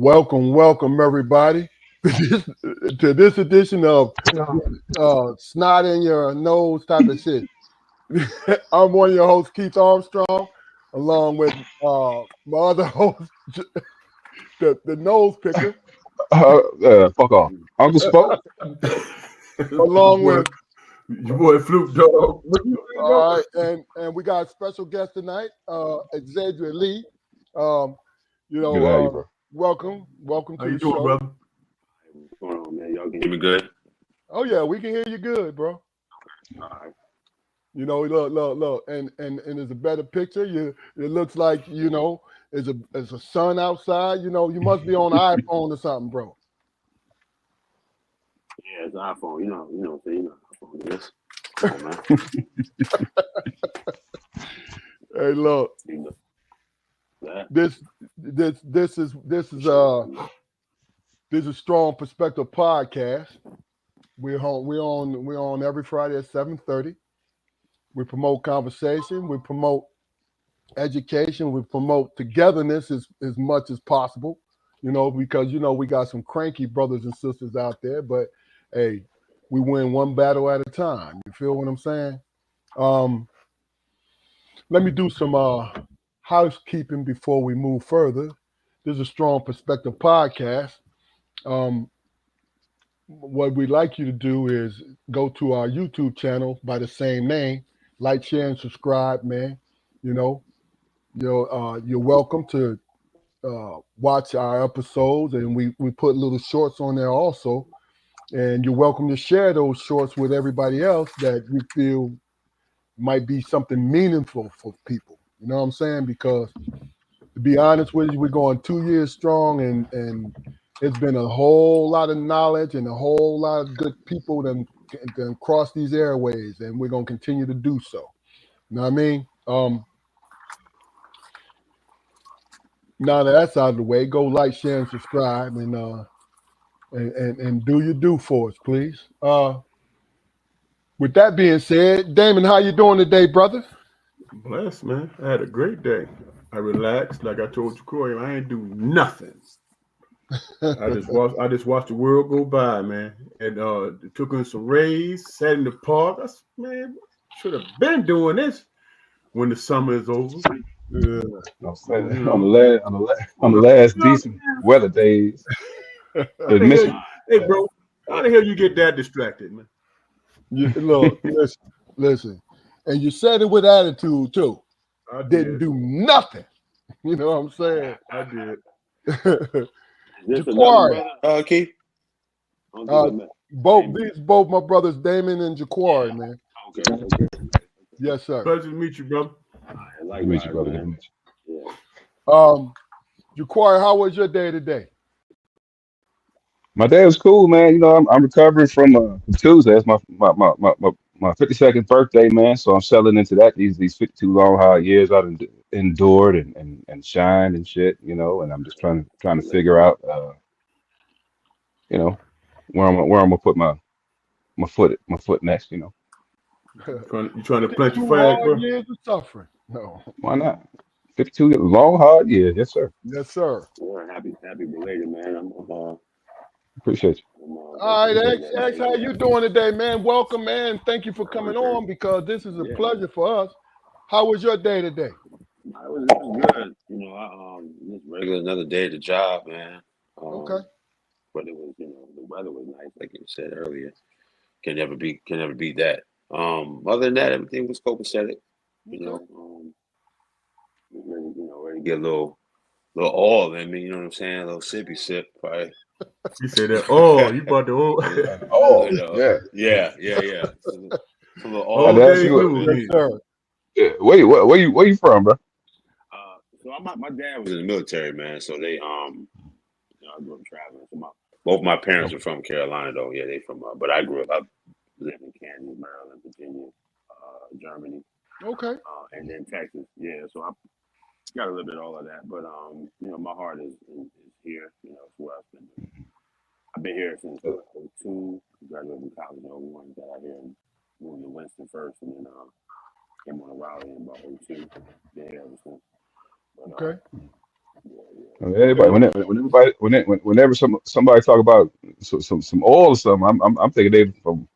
Welcome, everybody, to this edition of snot in your nose type of shit. I'm one of your hosts, Keith Armstrong, along with my other host, the nose picker, Fuck off. Uncle Spoke. along with Your boy Fluke Dog. all right, and we got a special guest tonight, Xavier Lee. Um, Good to have you, bro. welcome How to you the doing, show. brother? What's going on, man? Y'all can hear me good? Oh yeah, we can hear you good, bro. All right. You know, look, and there's a better picture. It looks like it's a sun outside. You know, you must be on an iPhone or something, bro. Yeah, it's an iPhone. So iPhone is. Come on, man. Hey, look, That. this is Strong Perspective podcast. We're on every Friday at 7:30. We promote conversation. We promote education. We promote togetherness as much as possible, because we got some cranky brothers and sisters out there, but hey, we win one battle at a time. You feel what I'm saying? Let me do some housekeeping before we move further. This is a Strong Perspective podcast. What we'd like you to do is go to our YouTube channel by the same name, like, share, and subscribe, man. You're welcome to watch our episodes, and we put little shorts on there also. And you're welcome to share those shorts with everybody else that you feel might be something meaningful for people. You know what I'm saying? Because to be honest with you, we're going 2 years strong, and it's been a whole lot of knowledge and a whole lot of good people that cross these airways, and we're gonna continue to do so. You know what I mean? Now that that's out of the way, go like, share, and subscribe, and do your due for us, please. With that being said, Damon, how you doing today, brother? Blessed, man. I had a great day. I relaxed, like I told you, Corey. I ain't do nothing. I just watched the world go by, man. And took in some rays, sat in the park. I said, man, should have been doing this when the summer is over. Yeah. On the last decent weather days in Michigan. Hey, bro, how the hell you get that distracted, man? Look, listen, and you said it with attitude too. I Didn't do nothing. You know what I'm saying? I did. Is this Jaquari. another brother, Keith? Both my brothers, Damon and Jaquari, man. Okay. Yes, sir. Pleasure to meet you, brother. Like Good to meet you, brother. Good to man. meet you. Yeah. Jaquari, how was your day today? My day was cool, man. You know, I'm recovering from Tuesday. It's my 52nd birthday, man. So I'm settling into that. These 52 long hard years I've endured and shined and shit, and I'm just trying to figure out where I'm gonna put my foot next, You trying to plant your 2 flag, hard bro? years of suffering. No. Why not? 52 long hard years, yes, sir. Yes, sir. We're happy belated, man. Appreciate you. All right, X, how you doing today, man? Welcome, man. Thank you for coming on, because this is a pleasure for us. How was your day today? It was good. Just regular, another day at the job, man. Okay. But it was, the weather was nice, like you said earlier. Can never beat that. Other than that, everything was copacetic. Ready to get a little oil in me. You know what I'm saying? A little sippy sip, probably. You said that. Oh, you bought the old. Yeah. Some little Oh, oil. there you go. Yes, sir. Yeah, where you from, bro? So my dad was in the military, man. So they I grew up traveling. So both my parents are from Carolina, though. Yeah, they from. But I grew up. I lived in Kansas, Maryland, Virginia, Germany. Okay. And then Texas. Yeah, so I got a little bit of all of that. But my heart is here. It's where I've been here since 02. Graduated from college in 01. Got out here and moved to Winston first, and then came on to Raleigh in about 02. Been here ever since. But, Okay. Everybody, whenever somebody talk about some oil or something, I'm thinking they from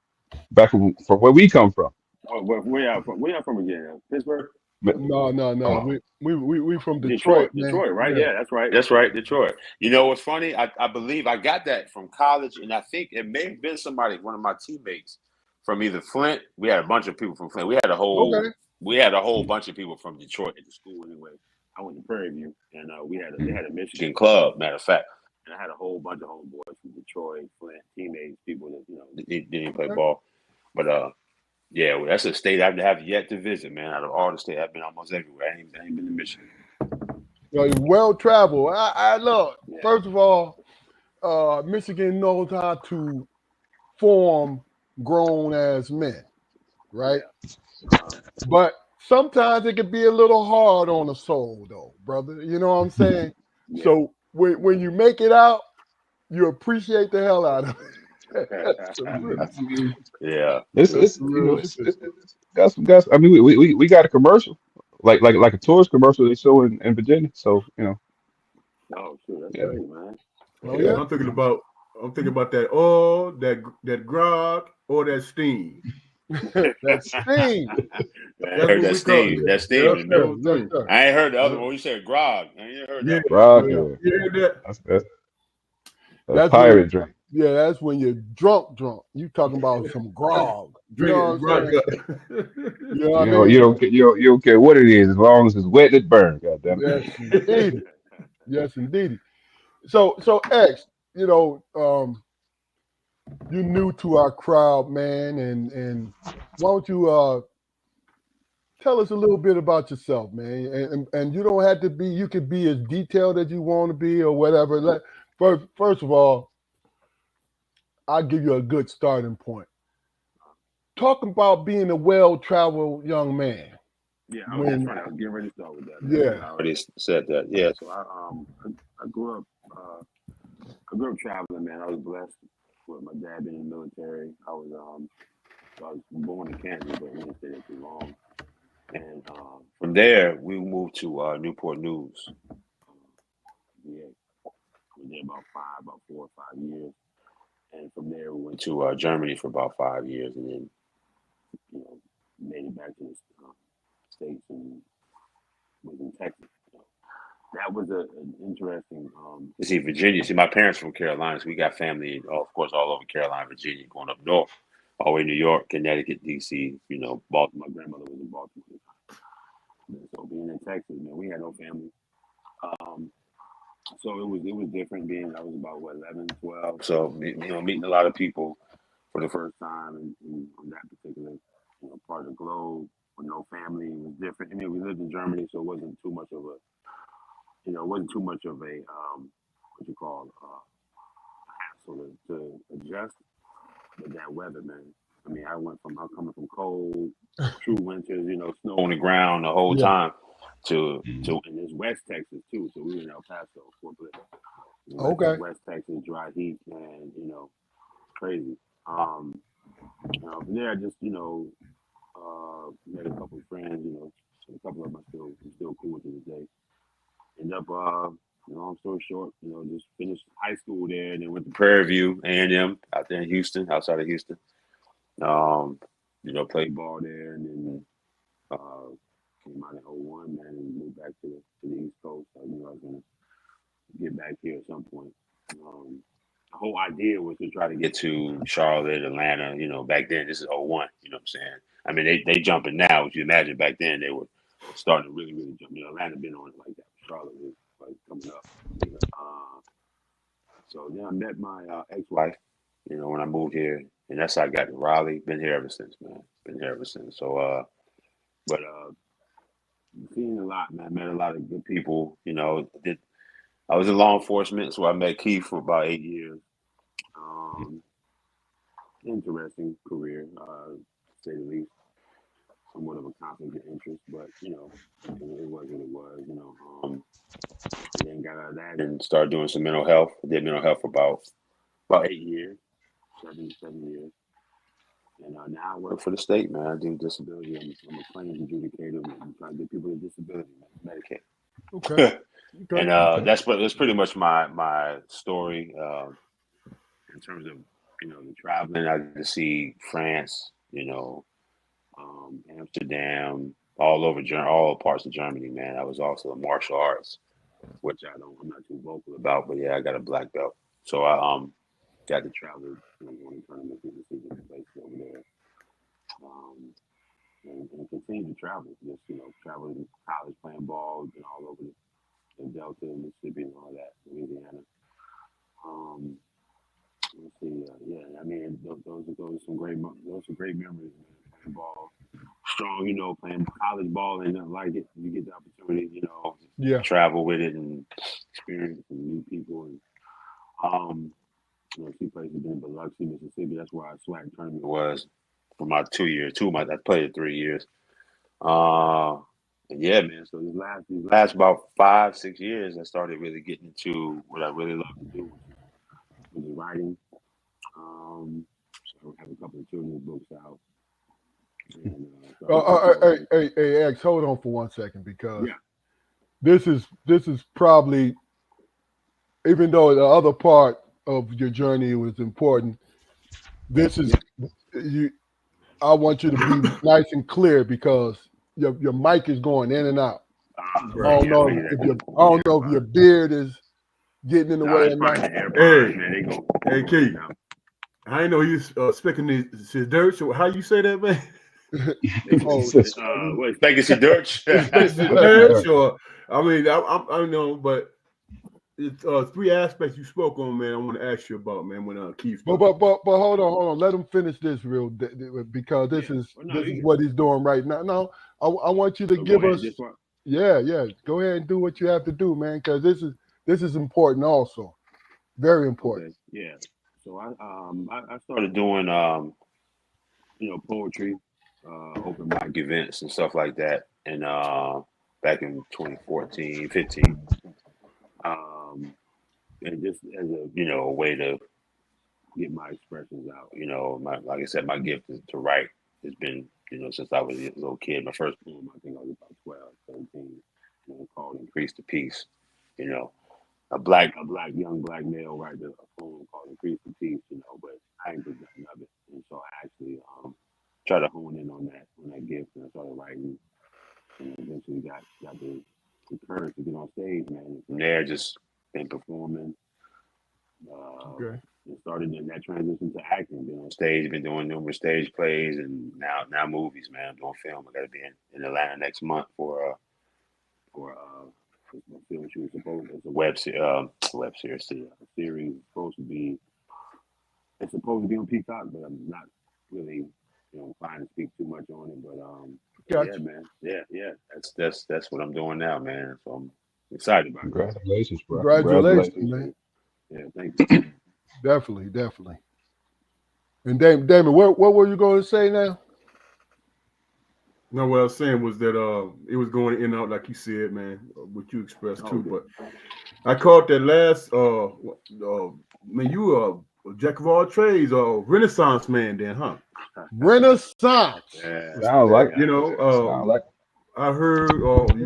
back from where we come from. Oh, where y'all from? Where y'all from again? Pittsburgh? No. Oh, We from Detroit, Detroit, man. Detroit, right? Yeah. Yeah, that's right. That's right, Detroit. You know what's funny? I believe I got that from college, and I think it may have been somebody, one of my teammates from either Flint. We had a bunch of people from Flint. Okay. We had a whole bunch of people from Detroit at the school anyway. I went to Prairie View, and they mm, had a Michigan club. Matter of fact, and I had a whole bunch of homeboys from Detroit, Flint, teammates, people that didn't even play Okay. ball, but yeah, well, that's a state I have yet to visit, man. Out of all the states, I've been almost everywhere. I ain't been to Michigan. Well, well traveled. I look. Yeah. First of all, Michigan knows how to form grown as men, right? Yeah. But sometimes it can be a little hard on the soul, though, brother. You know what I'm saying? Yeah. So when you make it out, you appreciate the hell out of it. That's the real, I mean, Yeah. that's it's the real shit. got some. I mean, we got a commercial like a tourist commercial they show in Virginia. So Oh, sure. That's yeah, great, man. Oh yeah. yeah, I'm thinking about that oil, that grog, or that steam. that sting. Man, I That's heard what that we call Steam. it. That Steam Yes, was Yes, sir. new. yes, sir. I ain't heard the other Yeah. one. You said grog. I ain't heard Yeah. that one. Rock, Yeah. yeah. You hear that? That's a That's when pirate drink. yeah, that's when you're drunk. You talking about some grog. You know Drinking what I'm grog. saying? You know what I You mean? don't care what it is as long as it's wet and it burns. God damn it. Yes, indeed. Yes, indeed. So X, you're new to our crowd, man, and why don't you tell us a little bit about yourself, man? And you don't have to be. You could be as detailed as you want to be, or whatever. First of all, I'll give you a good starting point. Talk about being a well-traveled young man. Yeah, that's When right. I was getting ready to start with that, man. yeah, I already said that. Yeah, so I grew up traveling, man. I was blessed with my dad being in the military. I was born in Kansas, but we didn't stay there too long. And from there, we moved to Newport News. Yeah, we were there about 4 or 5 years. And from there, we went to Germany for about 5 years, and then you know made it back to the states and was in Texas. So that was an interesting. To see Virginia. See, my parents from Carolina, so we got family, of course, all over Carolina, Virginia, going up north, all the way to New York, Connecticut, D.C. Baltimore. My grandmother was in Baltimore. So being in Texas, man, we had no family. Um, so it was different being I was about 11, 12. So meeting a lot of people for the first time in that particular part of the globe with no family was different. I mean, we lived in Germany, so it wasn't too much of a what you call hassle to adjust. But that weather, man. I mean, I'm coming from cold, true winters, snow on the ground the whole yeah. time, to Mhm. to and it's West Texas too. So we were in El Paso, Fort Bliss. Okay. West Texas, dry heat, man. Crazy. Um, from there, I just met a couple of friends. So a couple of them I'm still cool with to this day. End up, long story short, just finished high school there, and then went to Prairie View, A&M, out there in Houston, outside of Houston. Um, played ball there, and then uh, came out in '01, man, and moved back to the East Coast. I knew I was gonna get back here at some point. Um, the whole idea was to try to get to Charlotte, Atlanta. Back then, this is '01. You know what I'm saying? I mean, they jumping now. If you imagine back then, they were starting to really, really jump. Atlanta been on it like that. Charlotte was like coming up. Uh, so then I met my ex-wife. When I moved here, and that's how I got to Raleigh. Been here ever since, man. Been here ever since. So, but seen a lot, man. Met a lot of good people. I was in law enforcement, so I met Keith for about 8 years. Um, Interesting career, to say the least. Somewhat of a conflict of interest, but it was what it was. And then got out of that and started doing some mental health. I did mental health for about 8 years, 7 years. And now I work for the state, man. I do disability. I'm a claims adjudicator. I'm trying to get people with disability, man, Medicaid. Okay. Okay. Okay. that's pretty much my story in terms of the traveling. I get to see France, Amsterdam, all over all parts of Germany. Man, I was also in martial arts, which I'm not too vocal about, but yeah, I got a black belt, so I got to travel, going to tournaments and see different places over there, and continue to travel. Just traveling to college, playing ball, all over the Delta, Mississippi, and all that, Louisiana. Um, let's see, yeah, I mean, those are some great memories, man. Playing ball, strong, playing college ball and nothing like it. You get the opportunity, Yeah. travel with it and experience and meet people and a few places in Biloxi, Mississippi. That's where our SWAC tournament was for my 2 years. I played it 3 years. And yeah, man. So these last about 5-6 years, I started really getting into what I really love to do, which is writing. So I have a couple of children's books out. And, Hey, X, hold on for 1 second because yeah, this is probably, even though the other part of your journey was important, this is you. I want you to be nice and clear because your mic is going in and out. I don't know if your beard is getting in the way or not. Hey, man, they go. hey, Keith. I ain't know he's speaking his dirt. So how you say that, man? Legacy dirt. Speaking dirt. Or I mean, I know, but it's three aspects you spoke on, man. I want to ask you about, man. When Keith. But hold on. Let him finish this because this is what he's doing right now. No, I want you to give us. Yeah. Go ahead and do what you have to do, man, because this is important also. Very important. Okay. Yeah. So I started doing poetry, open mic events and stuff like that, and back in 2014, 15, and just as a way to get my expressions out. Like I said, my gift is to write. It's been since I was a little kid. My first poem, I think I was about 12, 17, called "Increase the Peace." A young black male writing a poem called "Increase the Peace," but I ain't did nothing of it, and so I actually tried to hone in on that gift, and I started writing, and eventually got the courage to get on stage, man. And from there, just been performing. Okay. And started in that transition to acting, been on stage, been doing numerous stage plays, and now movies, man. I'm doing film. I got to be in Atlanta next month for a film shoot. It's a web series. A series it's supposed to be on Peacock, but I'm not really fine to speak too much on it. But Gotcha. yeah, man, yeah. That's what I'm doing now, man. So I'm excited about it. Congratulations, bro. Congratulations, man. Yeah, thank you. Definitely. And Damon, what were you going to say now? No, what I was saying was that it was going in and out like you said, man, what you expressed too. Okay. But I caught that last man, you a jack of all trades, Renaissance man then, huh? Renaissance. Yeah. Sounds like Sound like I heard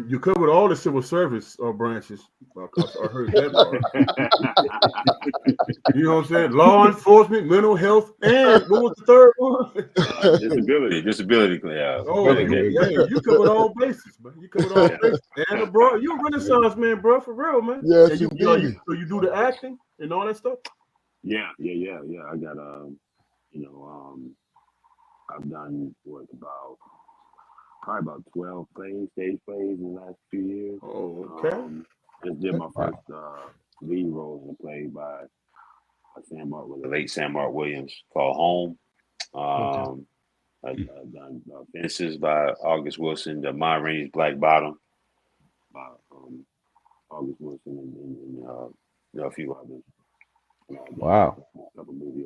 you covered all the civil service branches. I heard that part. You know what I'm saying? Law enforcement, mental health, and what was the third one? Disability. Yeah. Oh, you covered all bases, man. You covered all bases. And bro, you a Renaissance man, bro, for real, man. Yes, and indeed. so you do the acting and all that stuff? Yeah. I got I've done probably about 12 stage plays in the last few years. Oh, okay. Just did my first lead role in a play by the late Sam Mark Williams called Home. I've done Fences by August Wilson, the Ma Rainey's Black Bottom by August Wilson, and a few others. wow. A couple movie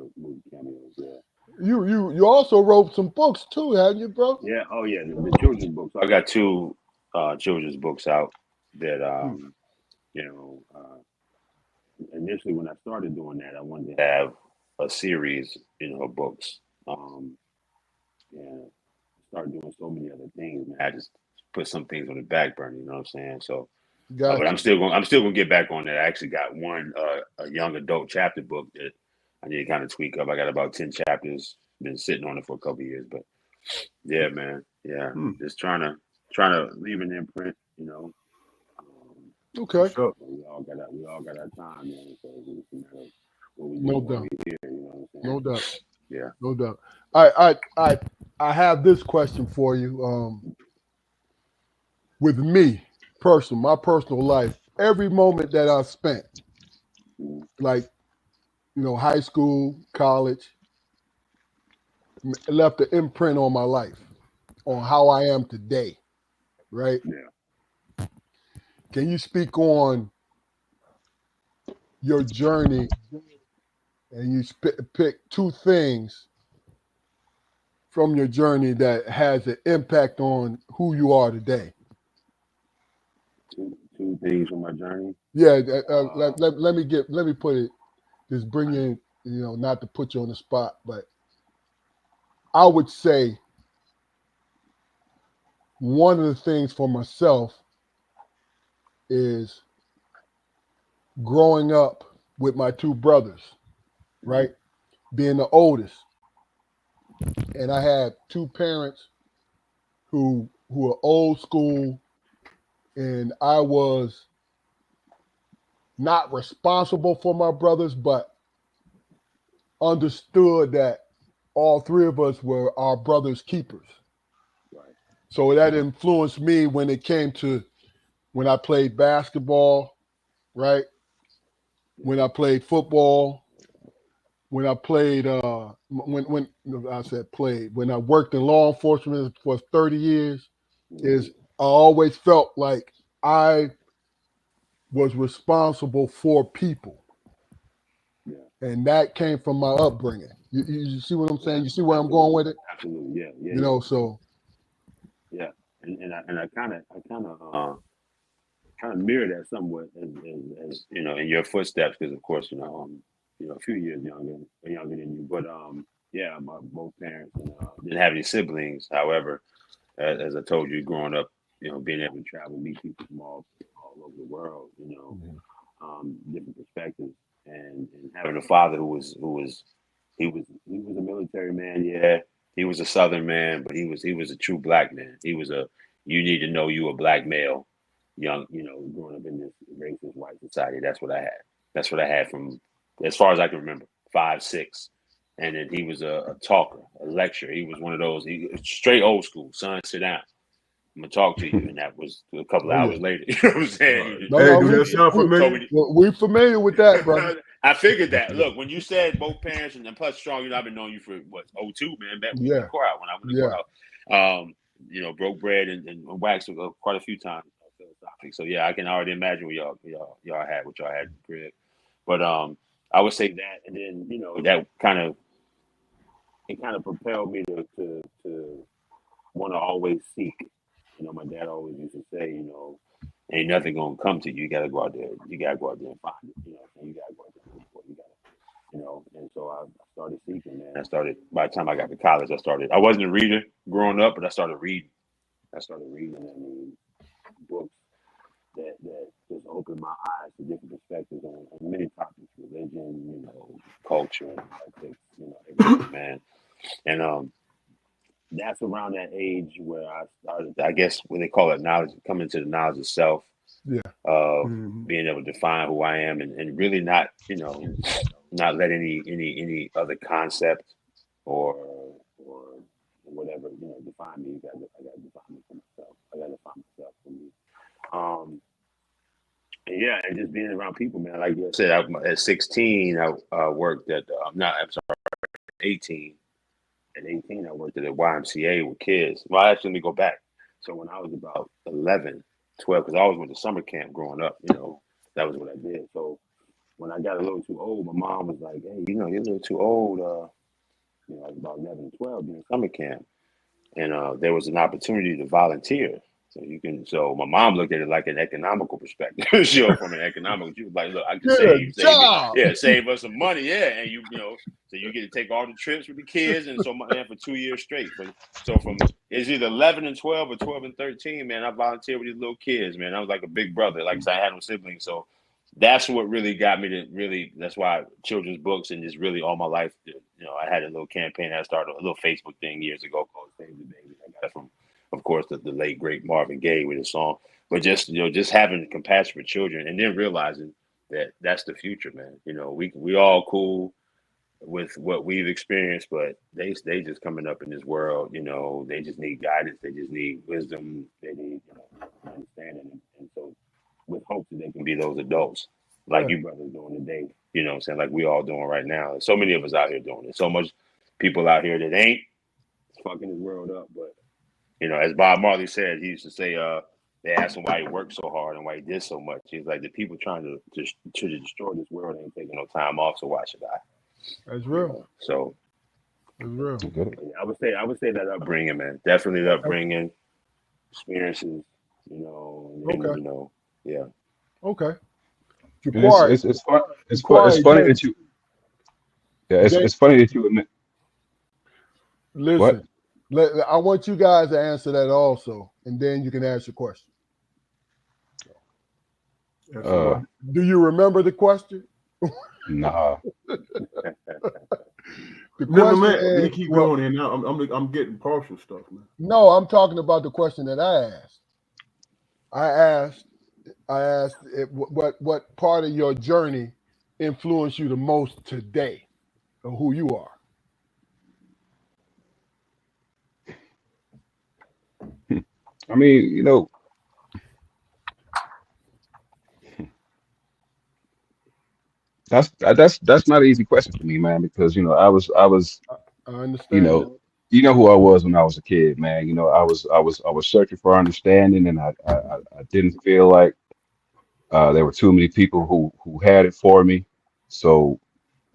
cameos, yeah. You also wrote some books too, haven't you, bro? Yeah, the children's books. I got two children's books out that initially when I started doing that, I wanted to have a series of books. And started doing so many other things, man. I just put some things on the back burner, you know what I'm saying? So Got But you. I'm still gonna get back on that. I actually got one a young adult chapter book that I need to kind of tweak up. I got about 10 chapters. Been sitting on it for a couple of years, but yeah, man, yeah, Hmm. just trying to leave an imprint. You know, For Okay. sure. we all got our time, man. So it's just a matter of what we do No while doubt. we're here. You know what I'm No saying? doubt. Yeah. No doubt. I have this question for you. With me, my personal life, every moment that I've spent, Mm-hmm. like high school, college, left an imprint on my life, on how I am today. Right? Yeah. Can you speak on your journey, and you pick two things from your journey that has an impact on who you are today? Two things from my journey. Yeah, let me put it. Just bring in, not to put you on the spot, but I would say one of the things for myself is growing up with my two brothers, right? Being the oldest, and I had two parents who are old school, and I was not responsible for my brothers, but understood that all three of us were our brother's keepers. Right. So that influenced me when it came to when I played basketball, right? When I played football, when I played when I said played, when I worked in law enforcement for 30 years, is I always felt like I was responsible for people. Yeah. And that came from my upbringing. You see what I'm saying? Yeah. You see where I'm going with it? Absolutely. Yeah. Yeah. You know, so Yeah. And I kind of mirror that somewhat as in your footsteps, because of course a few years younger than you, but yeah, my both parents and didn't have any siblings. However, as I told you, growing up, being able to travel, meet people from all over the world, different perspectives, and having a father who was a military man, yeah, he was a Southern man, but he was a true black man. He was a you need to know you a black male, young, growing up in this racist white society. That's what I had. That's what I had from as far as I can remember, 5, 6. And then he was a talker, a lecturer. He was one of those straight old school. Son, sit down. I'm gonna talk to you, and that was a couple oh of yeah. hours later. You know what I'm saying? No, Hey, no, do we that sound we Told familiar? me we familiar with that, brother. I figured that. Look, when you said both parents and plus strong, I've been knowing you for what 02, man. Back we went to Yeah, courthouse when I went to yeah. courthouse. Broke bread and waxed quite a few times. Philosophic. So yeah, I can already imagine what y'all had, what y'all had in the crib. But I would say that, and then that kind of propelled me to want to always seek. My dad always used to say, ain't nothing gonna come to you. You gotta go out there. You gotta go out there and find it. You gotta go out there and look for it. You gotta. And so I started seeking, man. By the time I got to college, I wasn't a reader growing up, but I started reading. I mean, books that just opened my eyes to different perspectives on many topics, religion, culture, ethics, everything, man. And that's around that age where I started, I guess, what they call it knowledge, coming to the knowledge of self, Yeah. Mhm. being able to define who I am, and really not, not let any other concept or whatever, define me. I got to define me for myself. I got to define myself for me. And yeah, and just being around people, man. Like you said, at 16, I worked at, I'm sorry, 18. At 18, I worked at a YMCA with kids. Well, actually, let me go back. So when I was about 11, 12, because I always went to summer camp growing up, that was what I did. So when I got a little too old, my mom was like, hey, you're a little too old. I was about 11, 12 doing summer camp. And there was an opportunity to volunteer. So you can. So my mom looked at it like an economical perspective. From an economical, she was like, "Look, I can save us some money, yeah, and you know, so you get to take all the trips with the kids, and so for 2 years straight. But so from it's either 11 and 12 or 12 and 13, man. I volunteered with these little kids, man. I was like a big brother, like I had no siblings, so that's what really got me to really. That's why children's books and just really all my life. You know, I had a little campaign. I started a little Facebook thing years ago called Save the Baby. I got it from, of course, the late great Marvin Gaye with his song. But just just having compassion for children, and then realizing that that's the future, man. You know, we all cool with what we've experienced, but they just coming up in this world. You know, they just need guidance. They just need wisdom. They need understanding, and so with hope that they can be those adults like you brothers doing today. You know what I'm saying? Like we all doing right now. There's so many of us out here doing it. So much people out here that ain't fucking this world up. But, you know, as Bob Marley said, he used to say, they asked him why he worked so hard and why he did so much. He's like, the people trying to destroy this world ain't taking no time off, so why should I? That's real. So that's real. I would say that upbringing, man. Definitely the upbringing, experiences, you know, and then, you know, yeah. Okay. It's funny that you. Yeah, it's funny that you admit. Listen, I want you guys to answer that also, and then you can ask your question. Do you remember the question? Nah. No, man, you keep going, and now I'm getting partial stuff, man. No, I'm talking about the question that I asked. I asked what part of your journey influenced you the most today, or who you are. I mean, you know, that's not an easy question for me, man, because you know I understand. You know who I was when I was a kid, man. You know, I was searching for understanding, and I didn't feel like there were too many people who had it for me. So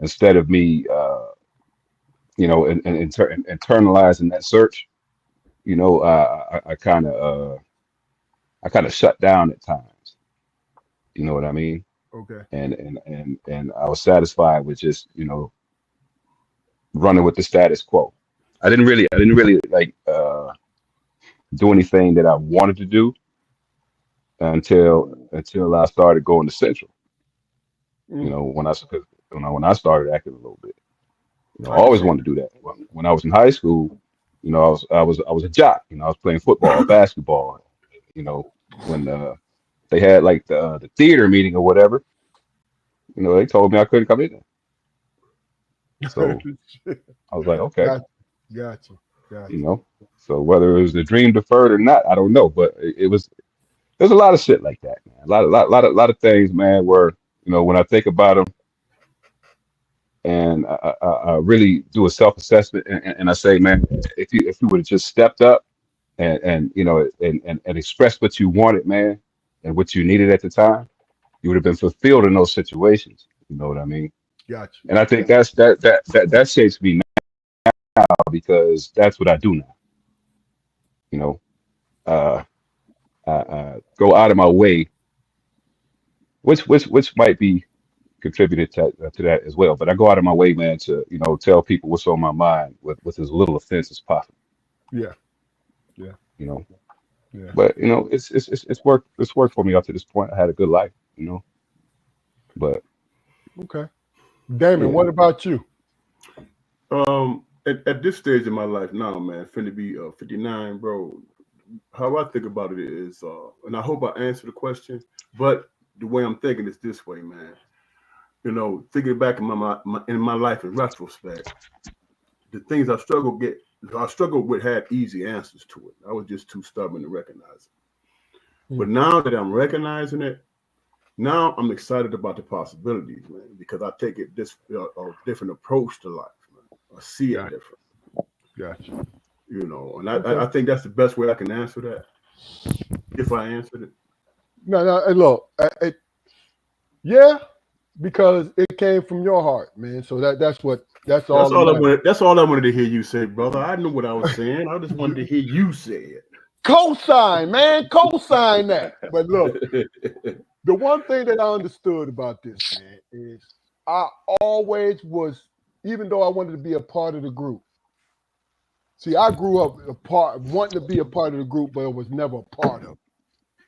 instead of me, you know, internalizing that search, you know, I kind of shut down at times. You know what I mean? Okay. And I was satisfied with just, you know, running with the status quo. I didn't really like do anything that I wanted to do until I started going to Central. You know, when I started acting a little bit. You know, I always wanted to do that. When I was in high school, you know, I was a jock. You know, I was playing football, basketball. You know, when they had like the theater meeting or whatever, you know, they told me I couldn't come in there. So I was like, okay. Gotcha. You know, so whether it was the dream deferred or not, I don't know. But there's a lot of shit like that, man. A lot of things, man, where, you know, when I think about them and I really do a self-assessment and I say, man, if you would have just stepped up and you know and expressed what you wanted, man, and what you needed at the time, you would have been fulfilled in those situations. You know what I mean? Gotcha. And I think that shapes me now because that's what I do now. You know, go out of my way, which might be contributed to that as well. But I go out of my way, man, to, you know, tell people what's on my mind with as little offense as possible. Yeah. You know. Yeah. But you know, it's worked. It's worked for me up to this point. I had a good life, you know. But okay, Damon, what about you? At this stage in my life now, man, finna be 59, bro. How I think about it is, and I hope I answer the question, but the way I'm thinking is this way, man. You know, thinking back in my life in retrospect, the things I struggled with had easy answers to it. I was just too stubborn to recognize it. But now that I'm recognizing it, now I'm excited about the possibilities, man, because I take it a different approach to life, man. I see it different. Gotcha. You know, and I think that's the best way I can answer that. If I answered it. No, look, yeah, because it came from your heart, man. So that's all I wanted. That's all I wanted to hear you say, brother. I knew what I was saying. I just wanted to hear you say it. Cosign, man, cosign that. But look, the one thing that I understood about this, man, is I always was, even though I wanted to be a part of the group. See, I grew up wanting to be a part of the group, but it was never a part of it.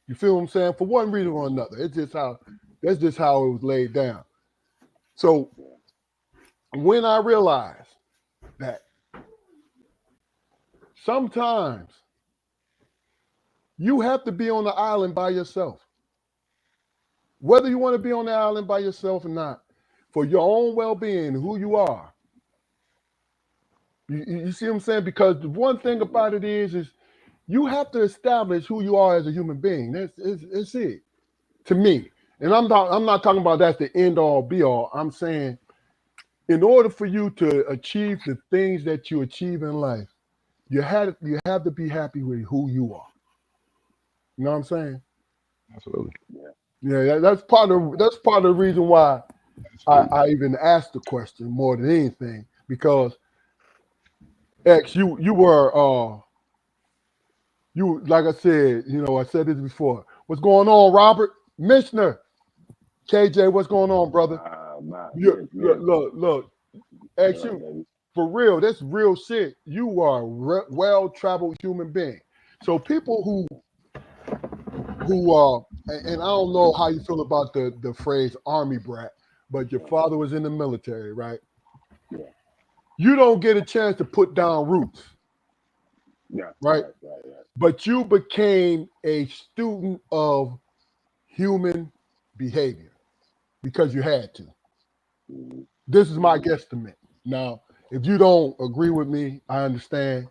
You feel what I'm saying? For one reason or another. That's just how it was laid down. So when I realized that sometimes you have to be on the island by yourself, whether you want to be on the island by yourself or not, for your own well-being, who you are. You see what I'm saying? Because the one thing about it is you have to establish who you are as a human being. That's it, to me. And I'm not talking about that's the end all be all. I'm saying in order for you to achieve the things that you achieve in life, you have to be happy with who you are. You know what I'm saying? Absolutely. Yeah, that's part of the reason why I even asked the question more than anything, because X, you were you, like I said, I said this before. What's going on, Robert Michener? KJ, what's going on, brother? Look, X, you, for real, that's real shit. You are a well-traveled human being. So people who and I don't know how you feel about the phrase army brat, but your father was in the military, right? Yeah. You don't get a chance to put down roots. Yeah. Right. But you became a student of human behavior because you had to. Mm-hmm. This is my guesstimate. Now, if you don't agree with me, I understand.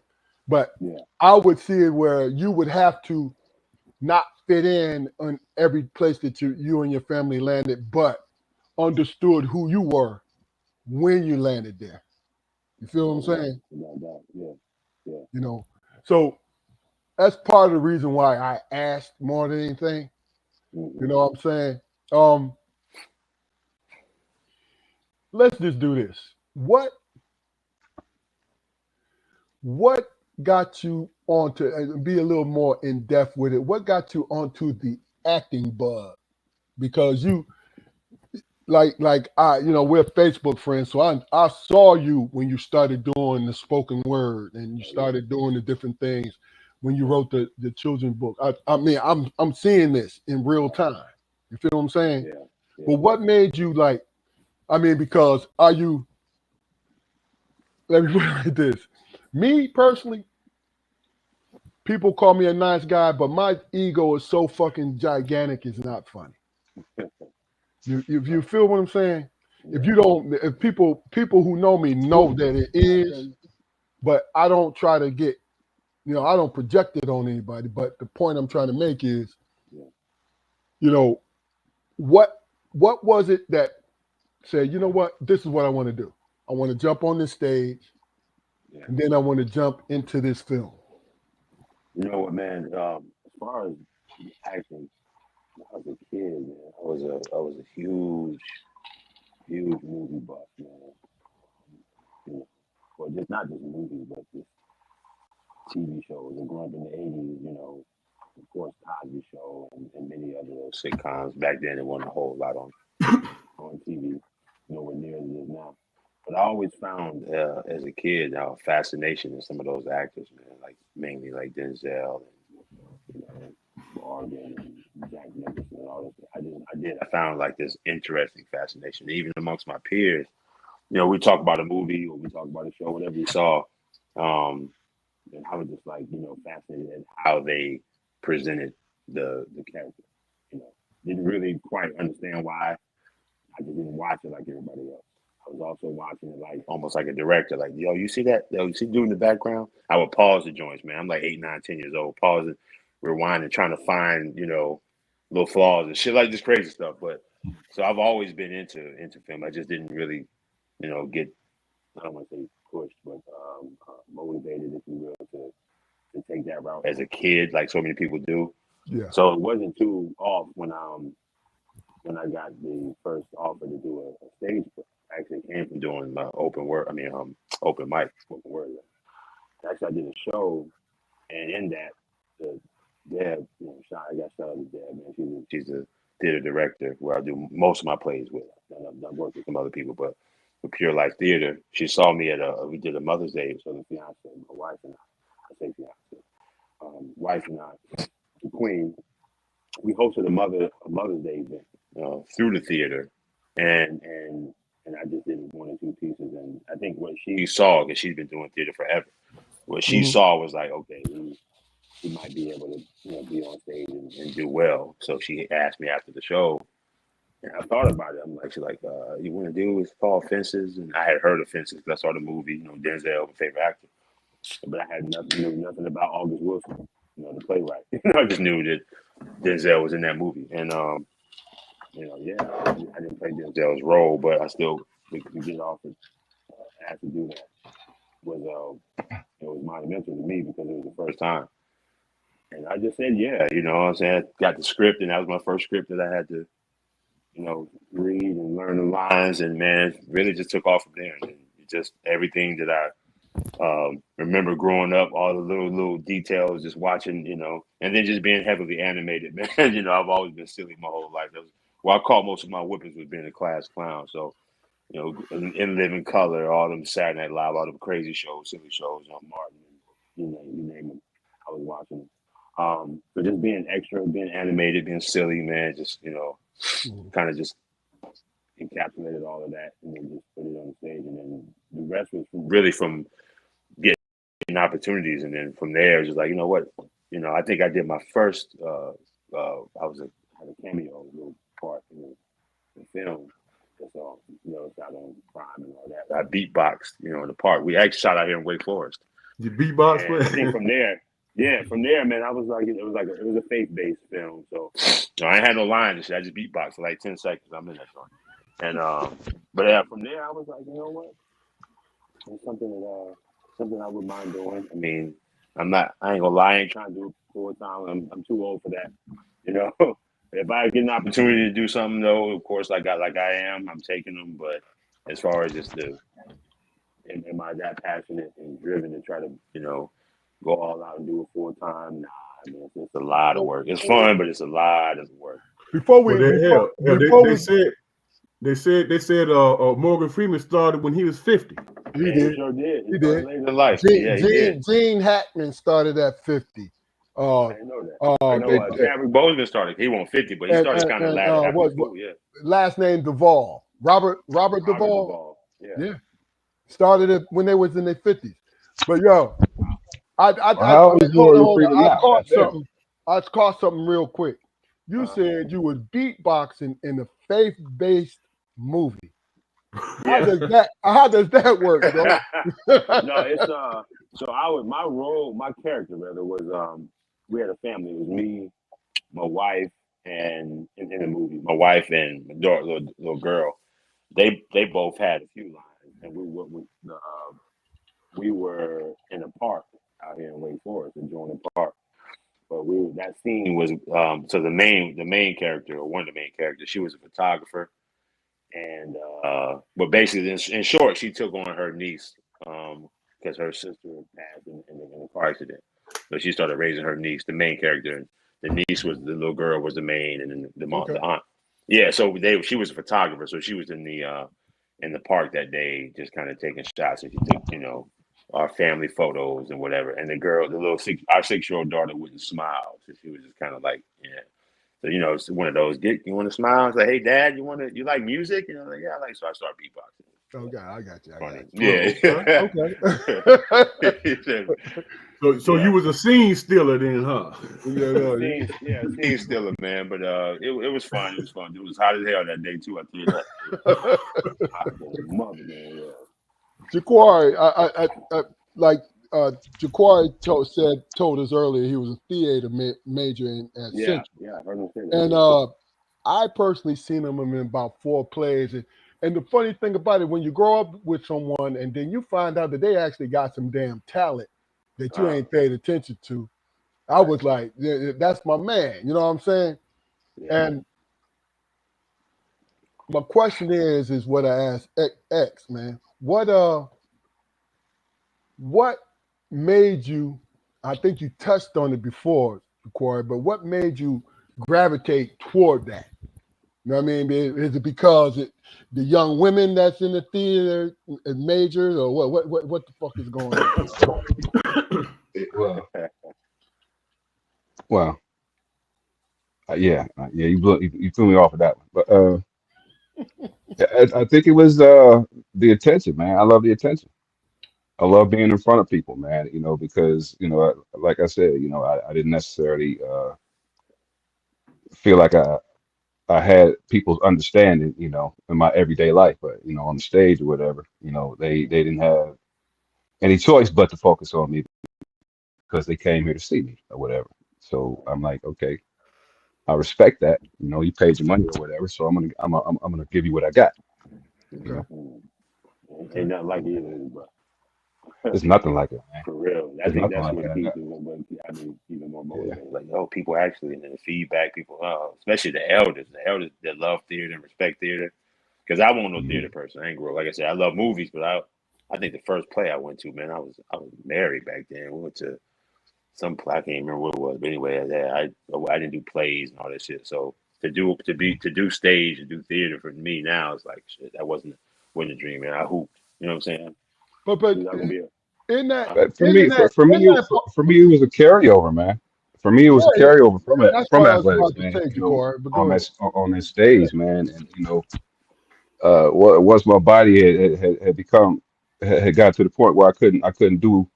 But I would see it where you would have to not fit in on every place that you and your family landed, but understood who you were when you landed there. You feel what I'm saying? Yeah. So that's part of the reason why I asked more than anything. Mm-hmm. You know what I'm saying? Let's just do this. What got you onto, and be a little more in depth with it? What got you onto the acting bug? Because you, like we're Facebook friends, so I saw you when you started doing the spoken word and you started doing the different things when you wrote the children's book. I mean, I'm seeing this in real time. You feel what I'm saying? Yeah. But what made you because let me put it like this. Me personally, people call me a nice guy, but my ego is so fucking gigantic, it's not funny. If you feel what I'm saying? If people who know me know that it is, but I don't try to get, I don't project it on anybody. But the point I'm trying to make is, what was it that said, you know what, this is what I want to do. I want to jump on this stage, and then I want to jump into this film. You know what, man? As far as acting, when I was a kid, man, I was a huge movie buff, man. Well, just not just movies, but just TV shows. And growing up in the '80s, of course, Cosby Show and many other sitcoms. Back then, it wasn't a whole lot on TV, nowhere near as it is now. But I always found, as a kid, fascination in some of those actors, man. Like mainly like Denzel and Morgan and Jack Nicholson and all this. I found like this interesting fascination, even amongst my peers. We talk about a movie or we talk about a show, whatever we saw. And I was just like, fascinated at how they presented the character. Didn't really quite understand why. I just didn't watch it like everybody else. I was also watching it like almost like a director, like, yo, you see that? Yo, you see doing the background? I would pause the joints, man. I'm like 8, 9, 10 years old, pausing, rewinding, trying to find, little flaws and shit like this crazy stuff. But so I've always been into film. I just didn't really, get, I don't want to say pushed, but motivated, if you will, to take that route as a kid, like so many people do. Yeah. So it wasn't too off when I got the first offer to do a stage play. I actually came from doing open mic, spoken word. Actually, I did a show, and in that, to Deb, I got shout out to Deb, man. She's a theater director where I do most of my plays with. I've worked with some other people, but with Pure Life Theater, she saw me we did a Mother's Day, so the fiance, my wife and I say fiance, wife and I, the Queen, we hosted a Mother's Day event through the theater, and I just did 1 or 2 pieces, and I think what she saw, because she's been doing theater forever, what she saw was like, okay, he might be able to be on stage and do well. So she asked me after the show, and I thought about it. I'm like, she's like, you want to do it's called Fences, and I had heard of Fences because I saw the movie, Denzel, my favorite actor, but I had knew nothing about August Wilson, the playwright. I just knew that Denzel was in that movie, and yeah, I didn't play Denzel's role, but I still we get offered asked to do that. It was monumental to me because it was the first time. And I just said, yeah, what I'm saying? I got the script, and that was my first script that I had to, read and learn the lines. And, man, it really just took off from there. And just everything that I remember growing up, all the little details, just watching, and then just being heavily animated, man. I've always been silly my whole life. I caught most of my whippings was being a class clown. So, in Living Color, all them Saturday Night Live, all them crazy shows, silly shows, Martin, you name them, I was watching them. But just being extra, being animated, being silly, man, just kind of just encapsulated all of that and then just put it on the stage, and then the rest was really from getting opportunities, and then from there, just like I think I did my first. Had a cameo little part in the film. So it's out on Prime and all that. I beatboxed, in the park. We actually shot out here in Wake Forest. You beatbox, I think from there. Yeah, from there, man, I was like, it was a faith-based film, so I ain't had no lines and shit. I just beatboxed for like 10 seconds. I'm in that joint, and but yeah, from there, I was like, you know what, it's something I would mind doing. I mean, I ain't gonna lie, I ain't trying to do it full time. I'm too old for that, If I get an opportunity to do something, though, of course, like I am, I'm taking them. But as far as just am I that passionate and driven to try to, go all out and do it full time? Nah, man, it's a lot of work. It's fun, but it's a lot of work. They said Morgan Freeman started when he was 50. He did. Sure did. He did. Later in life. He did. Gene Hackman started at 50. I know that. I know Chadwick Boseman started. He won't 50, but he started kind of later after school. Yeah. Last name Duvall. Robert Duvall. Yeah. Started it when they was in their 50s. But yo, I caught something real quick. You said you was beatboxing in a faith-based movie. How does that work, bro? No, it's so my character rather was we had a family. It was me, my wife, and in the movie, my wife and my daughter, little girl. They both had a few lines, and we were in a park out here in Wake Forest, enjoying the park. But that scene was so the main character, or one of the main characters, she was a photographer, and but basically in short, she took on her niece because her sister passed in a car accident. So she started raising her niece, the main character, and the niece was the little girl was the main, and then the mom, the aunt. Yeah, so she was a photographer, so she was in the park that day, just kind of taking shots, and she took our family photos and whatever. And the girl, our 6-year-old daughter wouldn't smile, so she was just kind of like, yeah. So it's one of those. You want to smile? It's like, hey, Dad, you like music? Like, yeah, I like. So I started beatboxing. Okay, I got you. Funny. Yeah. Okay. So you was a scene stealer then, huh? Scene stealer, man. But it was fun. It was fun. It was hot as hell that day too. I tell you that. Hot as mother, man. Yeah. Jaquari, Jaquari told us earlier he was a theater major at Central. Yeah, I heard him say that. And I personally seen him in about 4 plays. And the funny thing about it, when you grow up with someone and then you find out that they actually got some damn talent that you ain't paid attention to, I was like, that's my man. You know what I'm saying? Yeah. And my question is what I asked X, man. What made you I think you touched on it before, Corey, but what made you gravitate toward that? You know what I mean? Is it because the young women that's in the theater majors, or what the fuck is going on? Well, yeah, you threw me off of that one, but I think it was the attention, man. I love the attention. I love being in front of people, man. Because like I said, I didn't necessarily feel like I had people's understanding, in my everyday life, but on the stage or whatever, they didn't have any choice but to focus on me because they came here to see me or whatever. So I'm like, okay, I respect that. You paid your money or whatever, so I'm gonna give you what I got. You Okay. know, Ain't nothing like it either, but there's nothing like it, man. for real. I There's think nothing that's like what that. keeps it, what I mean, even more Yeah. motivated. Like, oh, people actually, and then the feedback, people, especially the elders that love theater and respect theater. Because I wasn't no Mhm. theater person. I ain't grow. Like I said, I love movies, but I think the first play I went to, man, I was married back then. We went to some play, I can't remember what it was, but anyway, I didn't do plays and all that shit. So to do stage and do theater for me now is like shit. That wasn't a dream, man. I hooped. You know what I'm saying? But I'm gonna be a in that But for isn't me, that for isn't me, that for me, it was a carryover, man. For me, it was a yeah, carryover that's from what I was athletics, about to man. say, Jacor, but On go ahead. that stage, man, and once my body had become had got to the point where I couldn't do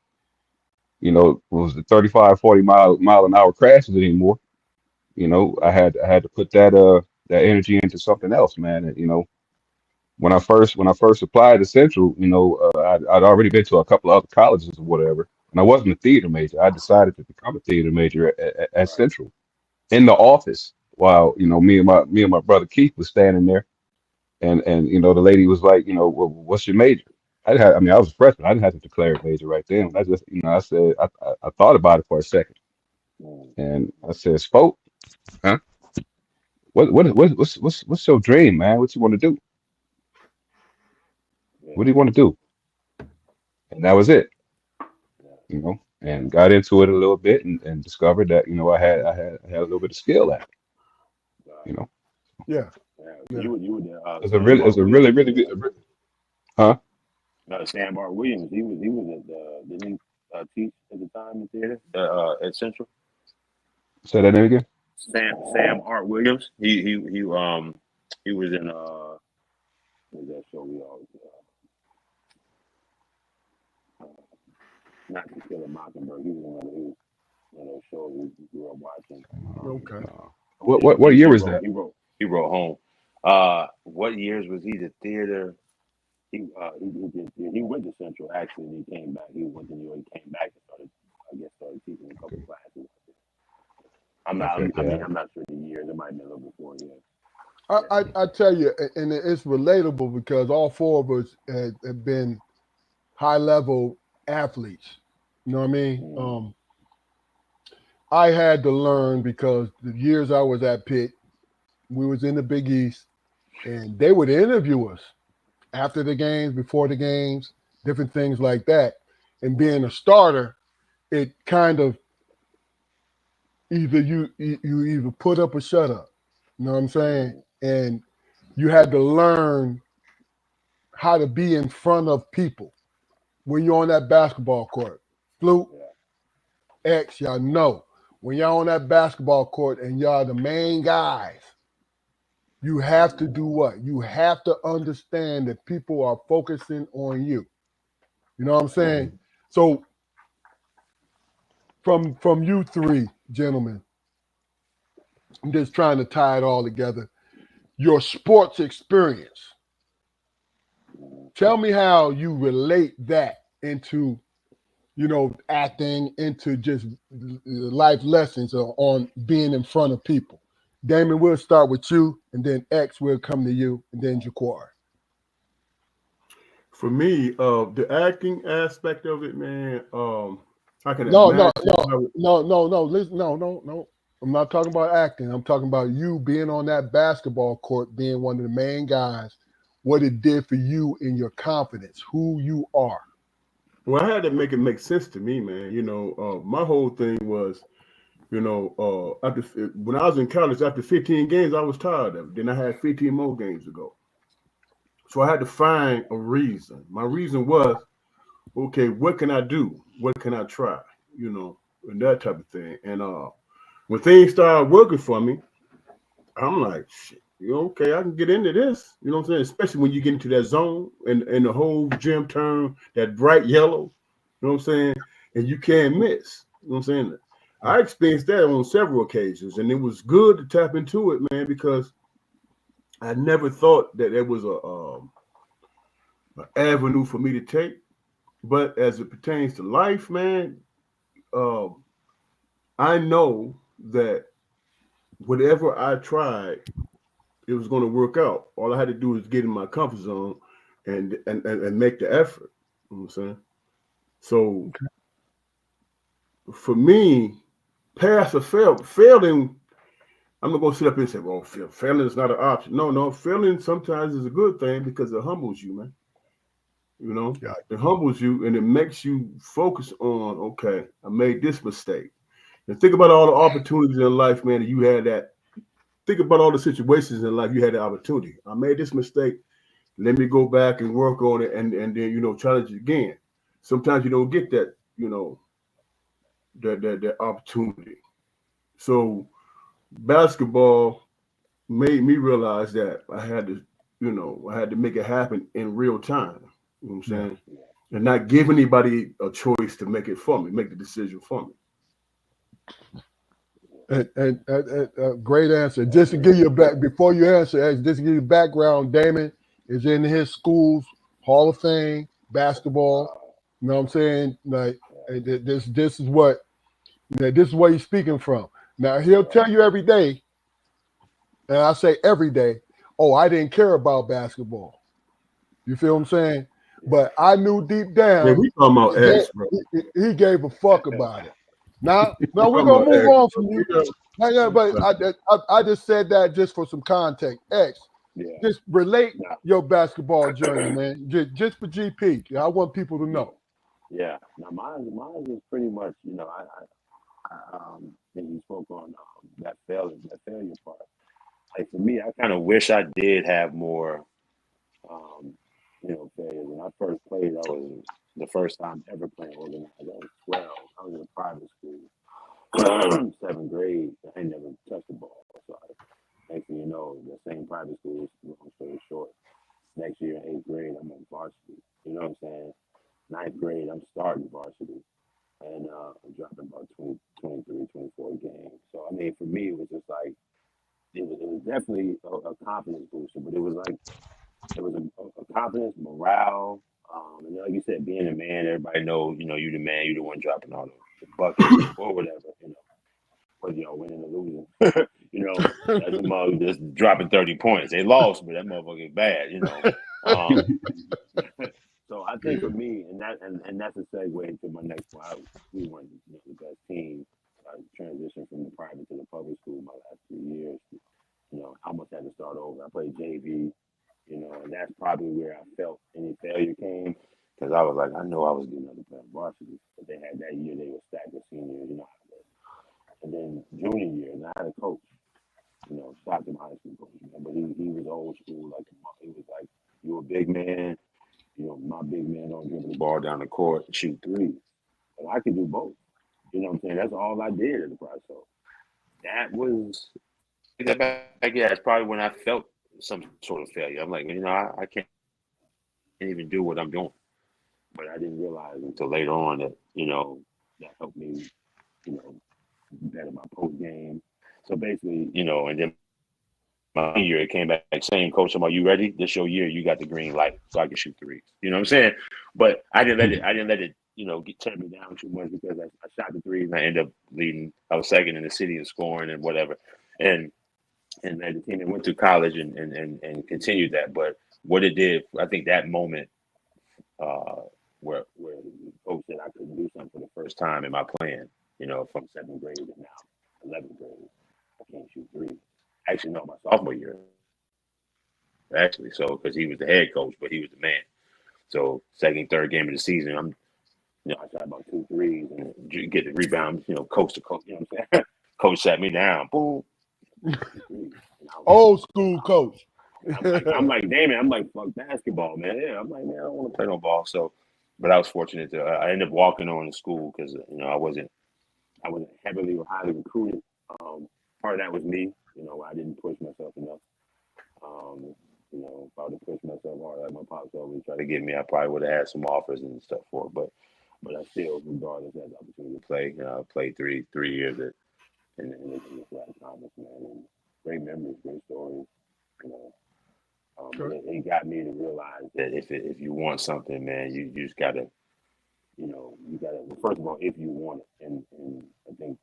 what was the 35, 40 mile an hour crashes anymore. I had to put that energy into something else, man. And when I first applied to Central, I'd already been to a couple of other colleges or whatever, and I wasn't a theater major. I decided to become a theater major at right. Central in the office while me and my brother Keith was standing there, and the lady was like, well, what's your major? I was a freshman. I didn't have to declare a major right then. I just, I said, I thought about it for a second, Mm, and I said, spoke, huh? What's your dream, man? What you want to do? yeah, What do you want to do? And that was it. yeah, And got into it a little bit and discovered that I had a little bit of skill at it. right. You know, Yeah, Yeah. yeah. You were the it was a really really good, huh? Sam Art Williams. He was at didn't he teach at the time in theater at Central? Say that name again. Sam Art Williams. He was in what was that show we always not To Kill a Mockingbird. He was in one of those shows we grew up watching. Okay. No. Yeah, What year was that? he wrote home. What years was he the theater? He went to Central actually, and he came back. He went to New York, came back and started teaching a couple Okay. classes. I'm not. Okay. Yeah. I'm not sure the years. It might have been a little before. Yeah. I tell you, and it's relatable because all four of us have been high level athletes. You know what I mean? Mm, I had to learn because the years I was at Pitt, we was in the Big East, and they would interview us after the games, before the games, different things like that. And being a starter, it kind of either you either put up or shut up. You know what I'm saying? mm, And you had to learn how to be in front of people when you're on that basketball court. Flute, yeah. X, y'all know. When y'all on that basketball court and y'all the main guys, you have to do what? You have to understand that people are focusing on you. You know what I'm saying? Mhm. So from you three gentlemen, I'm just trying to tie it all together. Your sports experience. Mm. Tell me how you relate that into, acting, into just life lessons on being in front of people. Damon, we'll start with you, and then X will come to you, and then Jaquar. For me, the acting aspect of it, man, I can No, no, imagine no, how. no. Listen, no. I'm not talking about acting. I'm talking about you being on that basketball court, being one of the main guys. What it did for you in your confidence, who you are. Well, I had to make it make sense to me, man. My whole thing was, after when I was in college, after 15 games, I was tired of it. Then I had 15 more games to go. So I had to find a reason. My reason was, okay, what can I do? What can I try? And that type of thing. And when things started working for me, I'm like, shit, okay, I can get into this. You know what I'm saying? Especially when you get into that zone and the whole gym turn that bright yellow, you know what I'm saying? And you can't miss. You know what I'm saying? I experienced that on several occasions, and it was good to tap into it, man, because I never thought that there was an avenue for me to take. But as it pertains to life, man, um, I know that whatever I tried, it was going to work out. All I had to do was get in my comfort zone and make the effort. You know what I'm saying? So for me, pass or fail, failing, I'm not going to sit up and say, well, failing is not an option. No, failing sometimes is a good thing because it humbles you, man. Yeah. It humbles you and it makes you focus on, okay, I made this mistake. And think about all the opportunities in life, man, that you had that. Think about all the situations in life you had the opportunity. I made this mistake. Let me go back and work on it and then, challenge it again. Sometimes you don't get that, that opportunity. So basketball made me realize that I had to make it happen in real time. You know what I'm Yeah. saying? And not give anybody a choice to make it for me, make the decision for me. And great answer. Just to give you a back before you answer, just to give you background, Damon is in his school's Hall of Fame basketball. You know what I'm saying? Like this is what this is what he's speaking from. Now he'll tell you every day, and I say every day, oh, I didn't care about basketball. You feel what I'm saying? But I knew deep Man, down we talking about X, bro. he gave a fuck about it. Now We we're talking gonna about move X. on from you. Yeah, but I just said that just for some context. X, Yeah. just relate Nah. your basketball journey, man. Just for GP. I want people to know. Yeah. Now mine is pretty much, and you spoke on that failure part. Like for me, I kind of wish I did have more, failures. When I first played, I was the first time ever playing organized. I was 12. I was in a private school, 7th grade. I ain't never touched the ball. So next thing you know, the same private school. Long story short, next year in 8th grade, I'm on varsity. You know what I'm saying? 9th grade, I'm starting varsity. And I'm dropping about 20, 23, 24 games. So, I mean, for me, it was just like, it was definitely a confidence booster, but it was like, it was a confidence, morale. And like you said, being a man, everybody know, you the man, you the one dropping all the buckets or whatever, whether y'all winning or losing. That's the mother just dropping 30 points. They lost, but that motherfucker is bad. Um, So I think for me, and that's a segue into my next one. We won the best team. I transitioned from the private to the public school my last 3 years. I almost had to start over. I played JV, and that's probably where I felt any failure came because I was like, I know I was getting other playing varsity, but they had that year they were stacked with seniors, and then junior year, and I had a coach, shout to my high school coach, but he was old school, like he was like, you a big man. My big man don't dribble the ball down the court and shoot threes. And I could do both. You know what I'm saying? That's all I did at the price. So that was that back. Yeah, it's probably when I felt some sort of failure. I'm like, I can't even do what I'm doing. But I didn't realize until later on that, that helped me, better my post game. So basically, and then my year it came back saying, Coach, are you ready? This your year, you got the green light, so I can shoot threes. You know what I'm saying? But I didn't let it, get turn me down too much because I shot the threes and I ended up leading. I was second in the city in scoring and whatever. And led the team and went to college and continued that. But what it did, I think that moment where the coach said I couldn't do something for the first time in my plan, from 7th grade to now 11th grade, I can't shoot threes. Actually, no, my sophomore year. Actually, so because he was the head coach, but he was the man. So second, third game of the season, You know, I shot about 2 threes and get the rebound, you know, coast to coast. You know what I'm saying? Coach sat me down. Boom. Old school coach. I'm like, damn it. I'm like, fuck basketball, man. Yeah. I'm like, man, I don't want to play no ball. So, but I was fortunate to. I ended up walking on to school because you know I wasn't heavily or highly recruited. Part of that was me. You know, I didn't push myself enough. You know, if I would have pushed myself hard, like my pops always tried to get me, I probably would have had some offers and stuff for it. But I still, regardless, had the opportunity to play. Played 3 years in the flat conference, man. And great memories, great stories. You know, Sure. it got me to realize that if you want something, man, you just gotta, you know, first of all, if you want it, and I think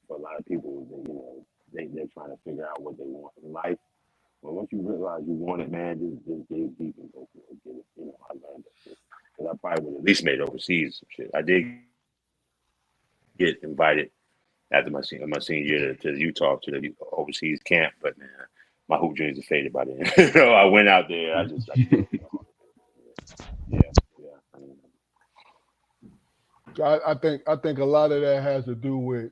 for a lot of people, you know, they're trying to figure out what they want in life. But once you realize you want it, man, just dig deep and go for it. Get it. You know, I learned that because I probably would have at least made overseas some shit. I did get invited after my senior year to Utah to the overseas camp, but man, my hoop dreams are faded by then. So I went out there. I I think a lot of that has to do with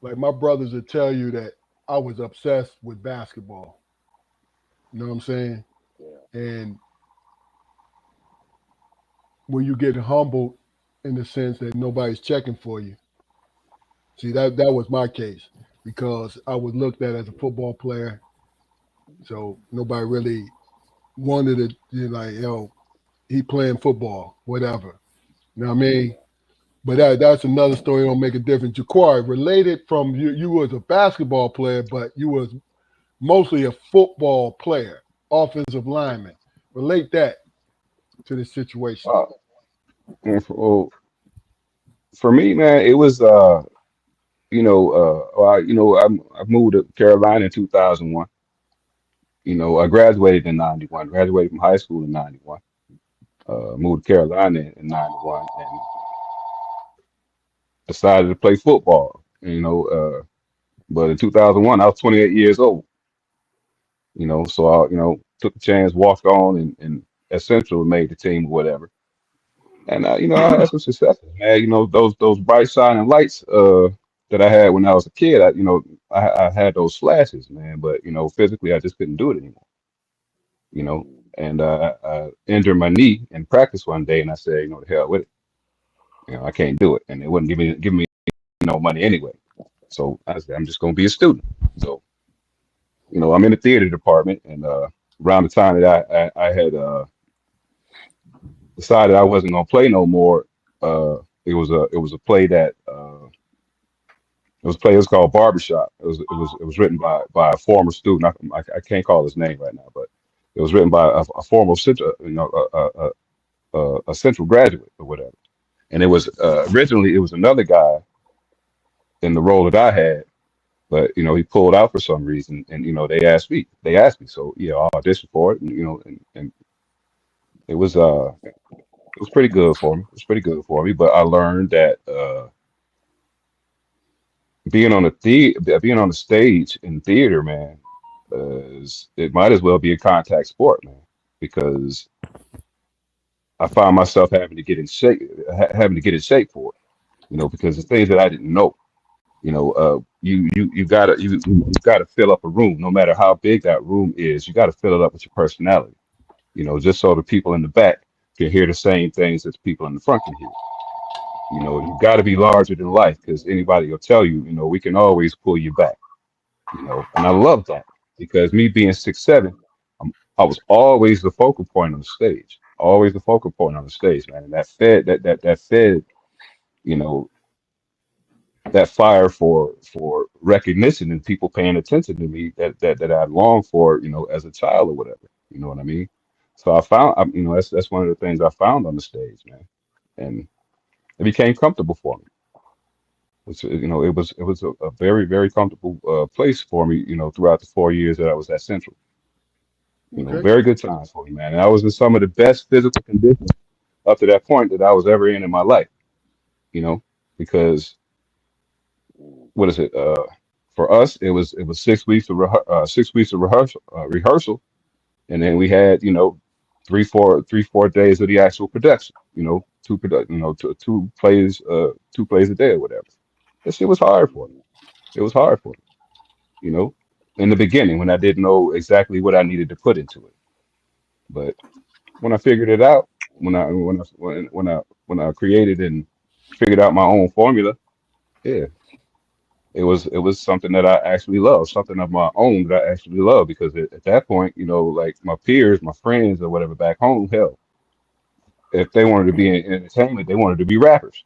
like my brothers would tell you that I was obsessed with basketball. You know what I'm saying? Yeah. And when you get humbled in the sense that nobody's checking for you. See, that was my case because I was looked at as a football player. So nobody really wanted to, you know, like, yo, he playing football, whatever. You know what I mean? But that's another story. Don't make a difference. Jaquari, related from you was a basketball player, but you was mostly a football player, offensive lineman. Relate that to the situation. Well, for me, man, it was I moved to Carolina in 2001. You know, I graduated in 91. Graduated from high school in 91. Moved to Carolina in 91 and decided to play football. You know, but in 2001, I was 28 years old. You know, so I, took a chance, walked on, and at Central made the team or whatever. And I had some successes, man. You know, those bright shining lights that I had when I was a kid. I had those flashes, man. But physically, I just couldn't do it anymore. You know, and I injured my knee in practice one day, and I said, the hell with it. I can't do it, and they wouldn't give me money anyway. So I said, I'm just gonna be a student. So I'm in the theater department, and around the time that I had decided I wasn't gonna play no more, it was a play that it was called Barbershop. It was written by a former student. I can't call his name right now, but it was written by a former central, a central graduate or whatever. And it was originally it was another guy in the role that I had, but he pulled out for some reason, and they asked me, so yeah, I auditioned for it, and and it was pretty good for me. It was pretty good for me, but I learned that being on the stage in theater, man, it might as well be a contact sport, man, because I found myself having to get in shape, for it, because the things that I didn't know. You gotta fill up a room, no matter how big that room is. You got to fill it up with your personality, just so the people in the back can hear the same things that the people in the front can hear. You got to be larger than life, because anybody will tell you, we can always pull you back. And I love that, because me being 6'7", I was always the focal point on the stage, always the focal point on the stage, man. And that fed, you know, that fire for recognition and people paying attention to me that I longed for, as a child or whatever. You know what I mean? So that's one of the things I found on the stage, man, and it became comfortable for me. It was a very, very comfortable place for me, throughout the 4 years that I was at Central. Okay. Very good times for me, man. And I was in some of the best physical conditions up to that point that I was ever in my life. Because what is it? For us, it was 6 weeks of 6 weeks of rehearsal, and then we had 3 4 days of the actual production. two plays a day or whatever. That shit was hard for me. It was hard for me, you know, in the beginning when I didn't know exactly what I needed to put into it. But when I figured it out, when I created and figured out my own formula, yeah, it was something that I actually love, something of my own that I actually love because at that point, like my peers, my friends, or whatever back home, hell, if they wanted to be in entertainment, they wanted to be rappers.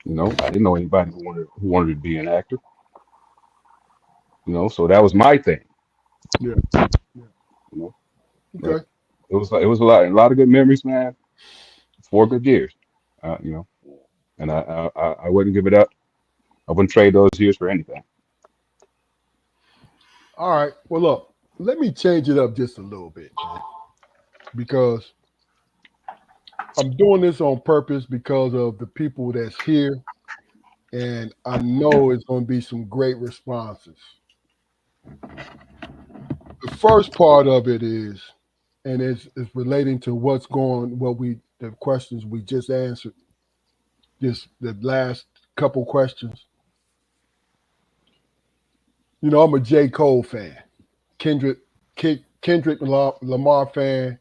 I didn't know anybody who wanted to be an actor. So that was my thing. Yeah. You know, but Okay. it was a lot of good memories, man. 4 good years. You know, and I wouldn't give it up. I wouldn't trade those years for anything. All right. Well, look, let me change it up just a little bit, man, because I'm doing this on purpose because of the people that's here, and I know it's going to be some great responses. The first part of it is, and it's relating to the questions we just answered, just the last couple questions. I'm a J. Cole fan, Kendrick Kendrick Lamar fan.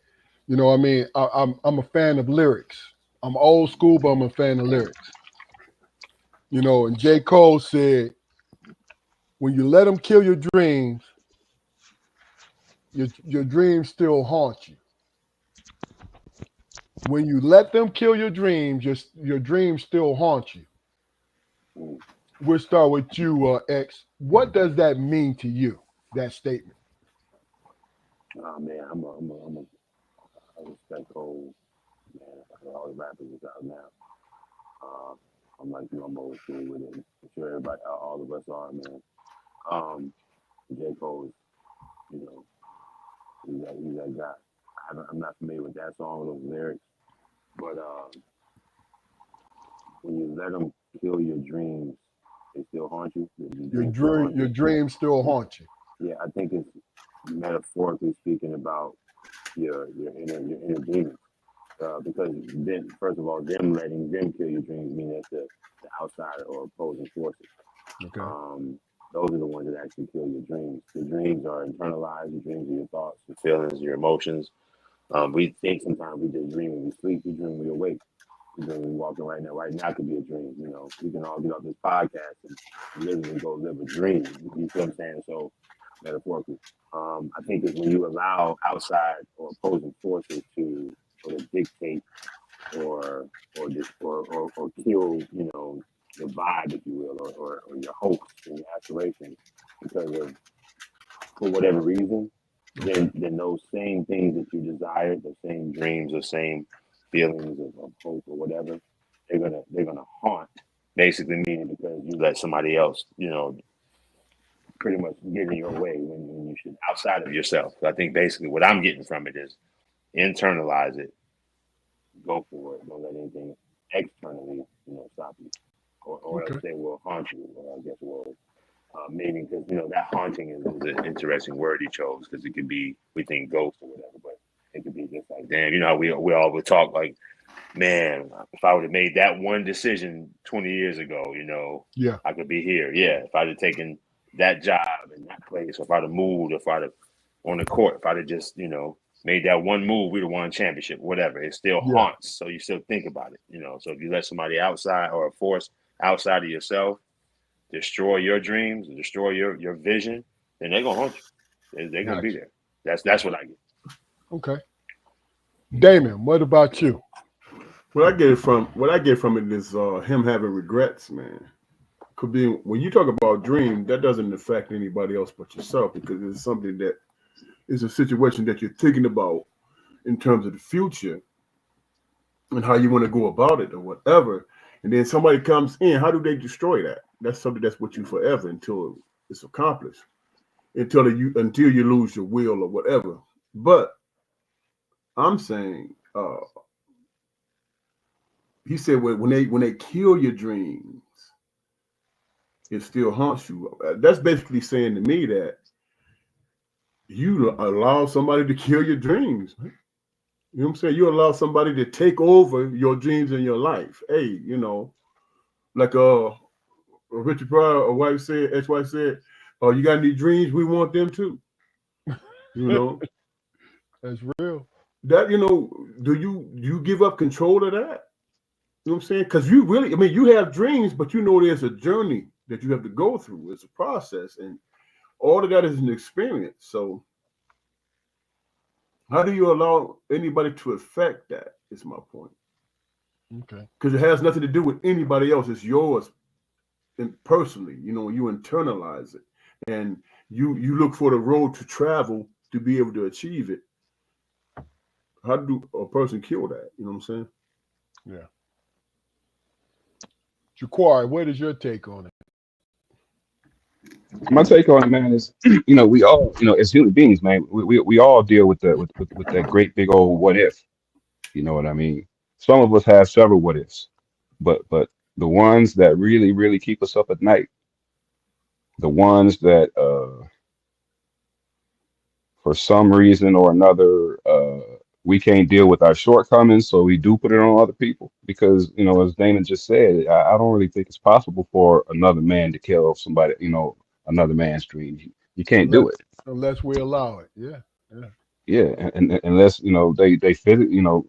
What I mean, I'm a fan of lyrics. I'm old school, but I'm a fan of lyrics. And J. Cole said, when you let them kill your dreams, your dreams still haunt you. When you let them kill your dreams, your dreams still haunt you. We'll start with you, X. What does that mean to you, that statement? Oh man, I respect Cole, man. All the rappers is out now. Uh, I'm like you, I'm old school with it. I'm sure everybody, all of us are, man. Um, J. Cole, you know, he's that guy. I'm not familiar with that song or those lyrics, but when you let them kill your dreams, they still haunt you. Your dreams still haunt Your you. dreams still haunt you. Yeah, I think it's metaphorically speaking about your inner demons. Because then, first of all, them letting them kill your dreams mean that the outside or opposing forces. Okay. Those are the ones that actually kill your dreams. Your dreams are internalized. Your dreams are your thoughts, your feelings, your emotions. We think sometimes we just dream when we sleep. We dream when we awake. We dream when we walking right now. Right now could be a dream. We can all get off this podcast and literally go live a dream. You feel what I'm saying? So metaphorically, I think it's when you allow outside or opposing forces to sort of dictate or kill, your vibe, if you will, or your hopes and your aspirations because of for whatever reason, then those same things that you desired, the same dreams, the same feelings of hope or whatever, they're gonna haunt. Basically, meaning because you let somebody else, pretty much get in your way when you should outside of yourself. So I think basically what I'm getting from it is internalize it, go for it, don't let anything externally, stop you, or else Okay. they will haunt you. Or I guess will. Meaning because that haunting is an interesting word he chose because it could be we think ghost or whatever, but it could be just like damn, how we all would talk like, man, if I would have made that one decision 20 years ago, Yeah. I could be here. Yeah, if I'd have taken that job in that place, or if I'd have moved, if I'd have on the court, if I'd have just made that one move, we'd have won a championship, whatever. It still Yeah. haunts, so you still think about it. So if you let somebody outside or a force outside of yourself destroy your dreams, destroy your vision, then they're gonna haunt you. They're gonna be Gotcha. there. That's what I get. Okay. Damon, what about you? What I get from it is him having regrets, man. Could be when you talk about dream, that doesn't affect anybody else but yourself because it's something that is a situation that you're thinking about in terms of the future and how you want to go about it or whatever. And then somebody comes in, how do they destroy that? That's something that's with you forever until it's accomplished. Until you lose your will or whatever. But I'm saying, he said when they kill your dreams, it still haunts you. That's basically saying to me that you allow somebody to kill your dreams. Man. You know what I'm saying? You allow somebody to take over your dreams in your life. Hey, like Richard Pryor, ex-wife said, "Oh, you got any dreams? We want them too." You know That's real. that. Do you give up control of that? You know what I'm saying? Because you really, I mean, you have dreams, but there's a journey that you have to go through. It's a process, and all of that is an experience. So, how do you allow anybody to affect that? Is my point. Okay. Because it has nothing to do with anybody else. It's yours, and personally. You internalize it, and you look for the road to travel to be able to achieve it. How do a person kill that? You know what I'm saying? Yeah. Jaquari, what is your take on it? My take on it, man, is we all, as human beings, man, we all deal with the with that great big old what if. You know what I mean? Some of us have several what ifs, but the ones that really, really keep us up at night, the ones that for some reason or another we can't deal with our shortcomings, so we do put it on other people. Because, as Dana just said, I don't really think it's possible for another man to kill somebody, another man's dream. You can't Unless do it. unless we allow it. Yeah. Yeah. Yeah, and unless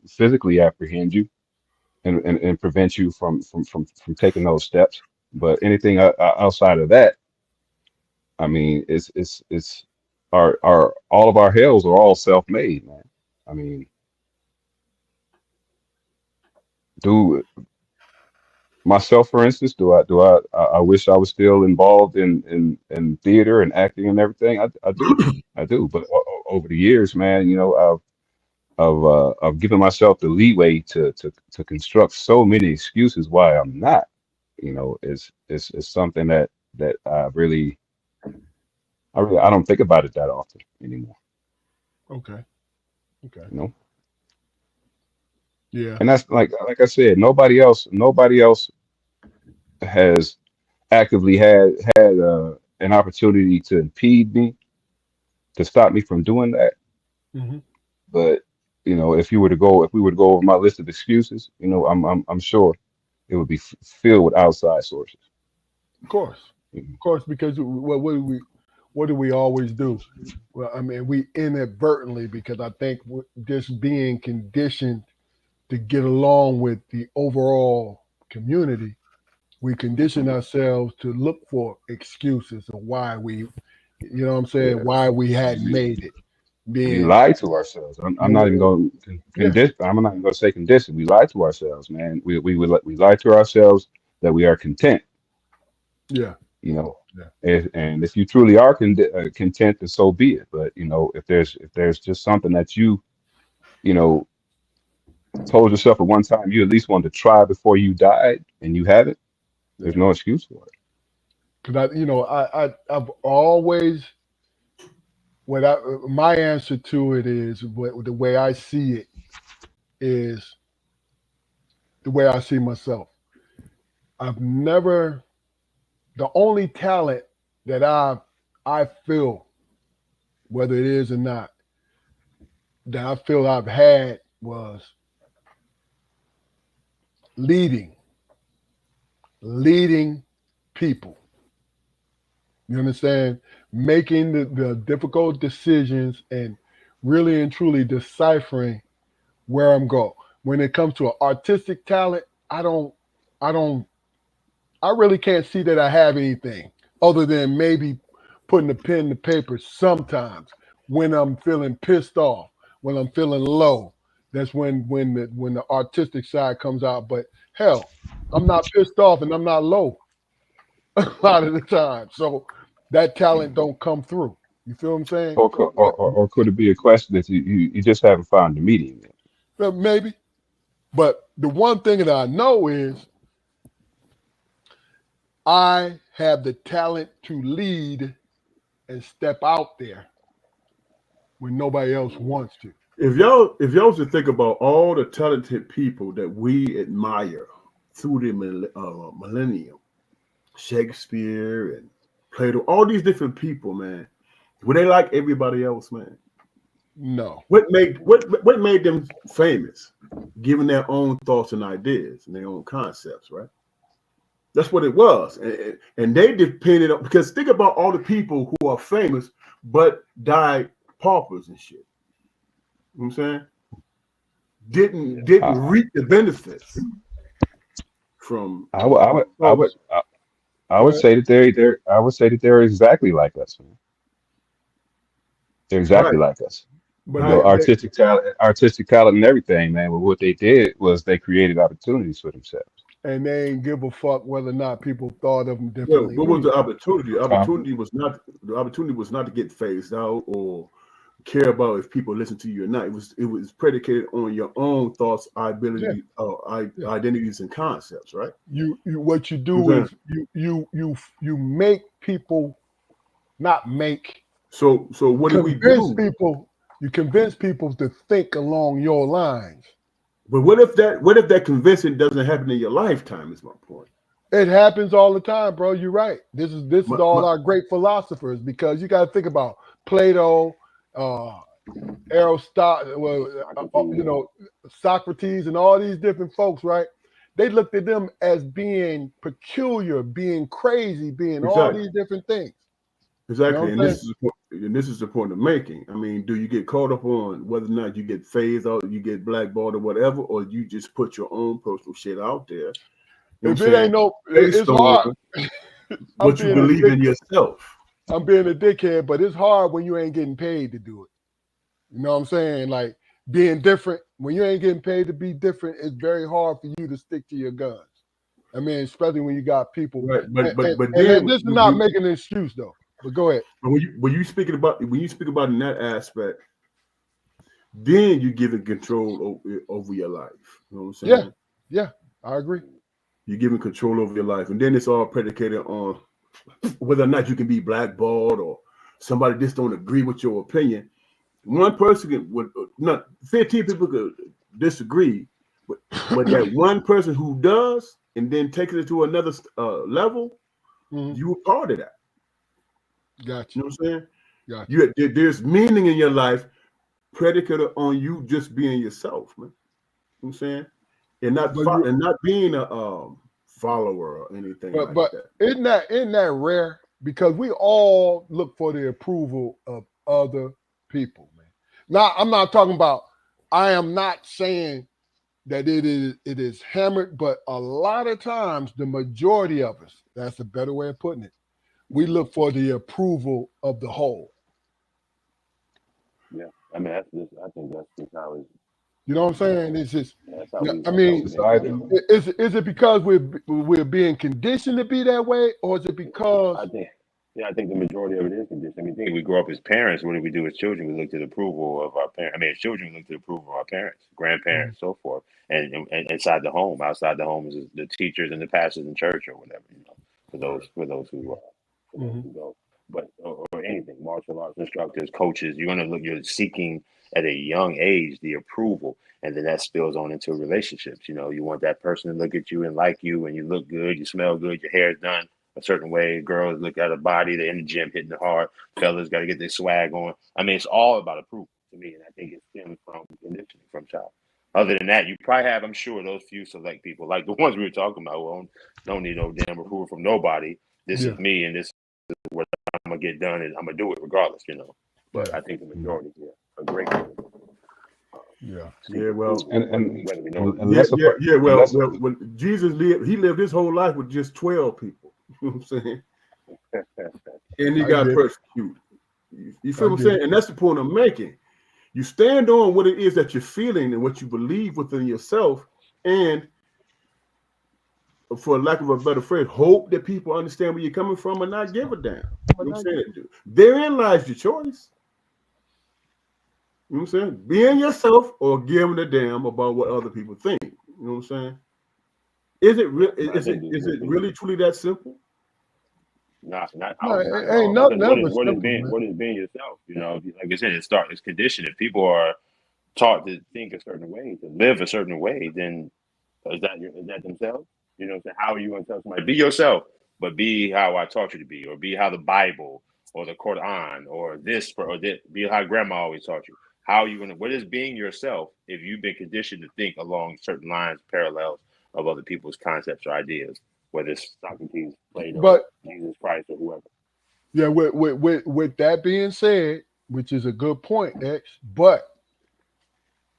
physically apprehend you and prevent you from taking those steps. But anything outside of that, I mean, it's our all of our hells are all self-made, man. I mean, do myself, for instance, I wish I was still involved in theater and acting and everything. I do. But over the years, man, I've given myself the leeway to construct so many excuses why I'm not. Is something that I don't think about it that often anymore. Okay. Okay. You know, Yeah. and that's like I said, nobody else has actively had an opportunity to impede me, to stop me from doing that. Hmm. But if we were to go over my list of excuses, I'm sure it would be filled with outside sources. Of course. Of course, because what do we always do? Well, I mean, we inadvertently, because I think just being conditioned to get along with the overall community, we condition ourselves to look for excuses of why you know what I'm saying, Yeah, why we hadn't we, made it. we Being, lie to ourselves. I'm not even going to yeah, condition. I'm not even going to say condition. We lie to ourselves, man. We lie to ourselves that we are content. yeah, You know, yeah, and if you truly are content, then so be it. But if there's just something that you know told yourself at one time you at least wanted to try before you died, and you haven't, there's yeah. no excuse for it. Because I've always, what I my answer to it is, the way I see it is the way I see myself. I've never the only talent that I feel, whether it is or not, that I feel I've had was leading, leading people. You understand? Making the difficult decisions and really and truly deciphering where I'm going. When it comes to an artistic talent, I don't, I really can't see that I have anything other than maybe putting a pen to paper sometimes when I'm feeling pissed off, when I'm feeling low. That's when the artistic side comes out. But hell, I'm not pissed off and I'm not low a lot of the time. So that talent don't come through. You feel what I'm saying? Or could it be a question that you just haven't found the medium yet? Well, maybe. But the one thing that I know is I have the talent to lead and step out there when nobody else wants to. If y'all was to think about all the talented people that we admire through the millennium, Shakespeare and Plato, all these different people, man, were they like everybody else, man? No. What made them famous? Giving their own thoughts and ideas and their own concepts, right? That's what it was, and they depended on, because think about all the people who are famous but died paupers and shit. You know what I'm saying? Didn't reap the benefits from. I would say that they're exactly like us, man. They're exactly Right, like us. but You know, they artistic talent and everything, man. But what they did was they created opportunities for themselves. and they ain't give a fuck whether or not people thought of them well, differently. what was the Anyway. opportunity? Um, The opportunity was not to get phased out or care about if people listen to you or not. It was predicated on your own thoughts, Yeah, ability, yeah. identities, and concepts, right? You what you You know do what I'm is you make people not make saying? So what do we convince do? people. You convince people to think along your lines. But what if that convincing doesn't happen in your lifetime? Is my point. It happens all the time, bro. You're right. This is all My, our great philosophers, because you got to think about Plato, uh, Aristotle, Socrates. Socrates, and all these different folks, right? They looked at them as being peculiar, being crazy, being all exactly. these different things. You know Exactly, what and I'm saying? this is the point I'm making. I mean, do you get caught up on whether or not you get phased out, you get blackballed or whatever, or you just put your own personal shit out there? You know what I'm If it saying? ain't no, Based it's hard. on I'm what you being a believe dick. in yourself. I'm being a dickhead, but it's hard when you ain't getting paid to do it. You know what I'm saying? Like being different, when you ain't getting paid to be different, it's very hard for you to stick to your guns. I mean, especially when you got people. Right, And, but and then this is not making an excuse though. But go ahead. when you speak about in that aspect, then you're giving control over your life. You know what I'm Yeah, saying? yeah, I agree. You're giving control over your life, and then it's all predicated on whether or not you can be blackballed or somebody just don't agree with your opinion. One person would not 15 people could disagree, but that one person who does and then takes it to another level, Mhm. you were part of that. Gotcha, You know what I'm saying? gotcha. There's meaning in your life predicated on you just being yourself, man. You know what I'm saying? But you, And not being a follower or anything like but that. isn't that rare? Because we all look for the approval of other people, man. Now, I'm not talking about. I am not saying that it is hammered, but a lot of times, the majority of us, that's a better way of putting it, we look for the approval of the whole. Yeah, I mean that's just. I think that's just how it's. You know what I'm saying? It's just, That's how we. I That's how mean, we've been society. raised. is it because we're being conditioned to be that way, or is it because I think. Yeah, I think the majority of it is conditioned. I mean, think we grow up as parents. What do we do as children? We look to the approval of our parents. I mean, as children, we look to the approval of our parents, Mhm. grandparents, so forth. And inside the home, outside the home is the teachers and the pastors in church or whatever. For those Mhm. who go. But or anything, martial arts instructors, coaches, you're seeking at a young age the approval, and then that spills on into relationships. You want that person to look at you and like you, and you look good, you smell good, your hair is done a certain way. Girls look at a body, they're in the gym hitting it hard. Fellas got to get their swag on. I mean, it's all about approval to me, and I think it stems from conditioning from child. Other than that, you probably have, I'm sure, those few select people, like the ones we were talking about, who don't need no damn approval from nobody. This Yeah, is me, and this is what I'm gonna get done, and I'm gonna do it regardless. But yeah, I think the majority, yeah, a great majority, yeah. seek Yeah, well, approval, and whether we know it or and not. yeah, that's a yeah, yeah. and Well, that's well, when Jesus lived, he lived his whole life with just 12 people. You know what I'm saying? And he I got get it. persecuted. You I feel what I'm get saying? it. And that's the point I'm making. You stand on what it is that you're feeling and what you believe within yourself, and for lack of a better phrase, hope that people understand where you're coming from and not give a damn. But You know I what get I'm it. saying? Therein lies your choice. You know what I'm saying? Being yourself or giving a damn about what other people think. You know what I'm saying? Is it Yeah, real? but I Is think it really truly that simple? I No, don't it think not at ain't all. Because nothing ever simple, man. what is being yourself? Like I said, it's conditioned. If people are taught to think a certain way, to live a certain way, then is that themselves? So how are you going to tell somebody be yourself, but be how I taught you to be, or be how the Bible or the Quran or this or this, be how grandma always taught you? How are you going to, what is being yourself if you've been conditioned to think along certain lines, parallels of other people's concepts or ideas, whether it's Socrates, Plato, But Jesus Christ, or whoever. yeah, with that being said, which is a good point, X, but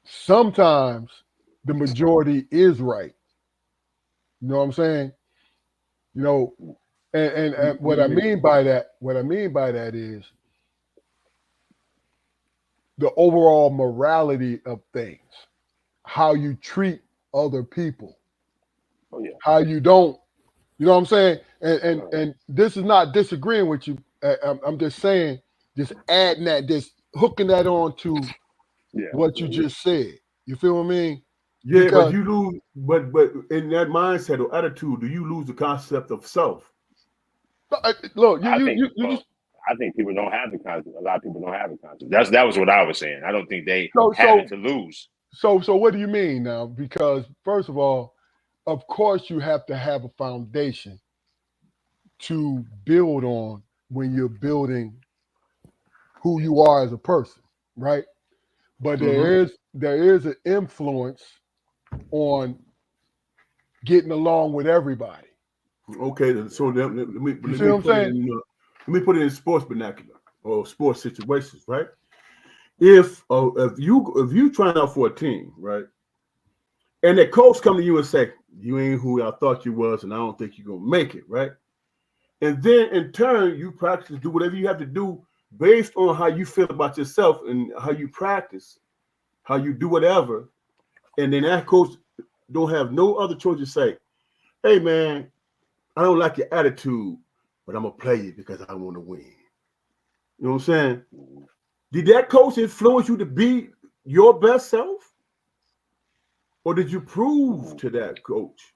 sometimes the majority is right. You know what I'm saying? You know, and what I mean by that is the overall morality of things, how you treat other people, Oh yeah. how you don't. You know what I'm saying? And this is not disagreeing with you. I'm just saying, just adding that, just hooking that on to Yeah. what you just said. You feel what I mean? Yeah, Because- but you lose. But in that mindset or attitude, do you lose the concept of self? Look, I you think people don't have the concept. A lot of people don't have the concept. that was what I was saying. I don't think they So- have so- it to lose. so what do you mean now? Because first of all, of course you have to have a foundation to build on when you're building who you are as a person, right? But there is an influence on getting along with everybody. Okay, so let me see what I'm put it saying? in, let me put it in sports vernacular or sports situations, right? If you trying out for a team, right, and the coach come to you and say, "You ain't who I thought you was, and I don't think you're gonna make it," right? And then in turn, you practice, do whatever you have to do based on how you feel about yourself and how you practice, how you do whatever, and then that coach don't have no other choice to say, "Hey man, I don't like your attitude, but I'm gonna play you because I want to win." You know what I'm saying? Did that coach influence you to be your best self? Or did you prove to that coach,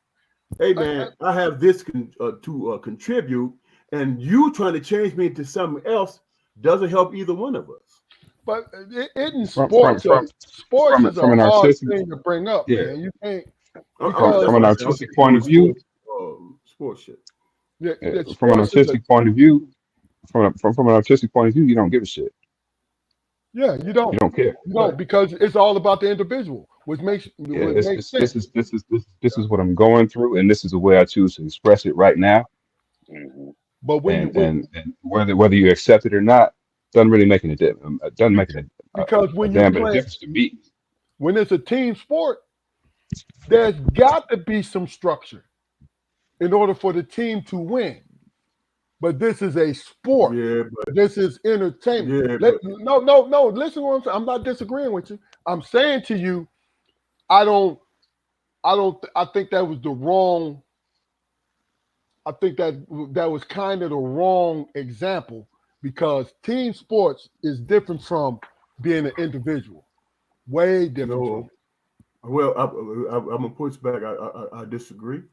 hey man, I have this to contribute, and you trying to change me into something else doesn't help either one of us. But in From sports, sports is from a an hard artistic, thing to bring up, yeah. man. You can't. From an artistic point of view, Sports shit. Yeah, from an artistic point of view, from an artistic point of view, you don't give a shit. Yeah, you don't. You don't care. You don't, because it's all about the individual, which makes Yeah, which makes sense. this is what I'm going through, and this is the way I choose to express it right now. But when And whether you accept it or not doesn't really make any difference. Doesn't make it because a when you damn bit of play, difference to me. when it's a team sport, there's got to be some structure in order for the team to win. But this is a sport. Yeah, but This is entertainment. yeah, No. Listen to what I'm saying. I'm not disagreeing with you. I'm saying to you, I think that was the wrong. I think that was kind of the wrong example, because team sports is different from being an individual. Way different. no. Well, I'm gonna push back. I disagree,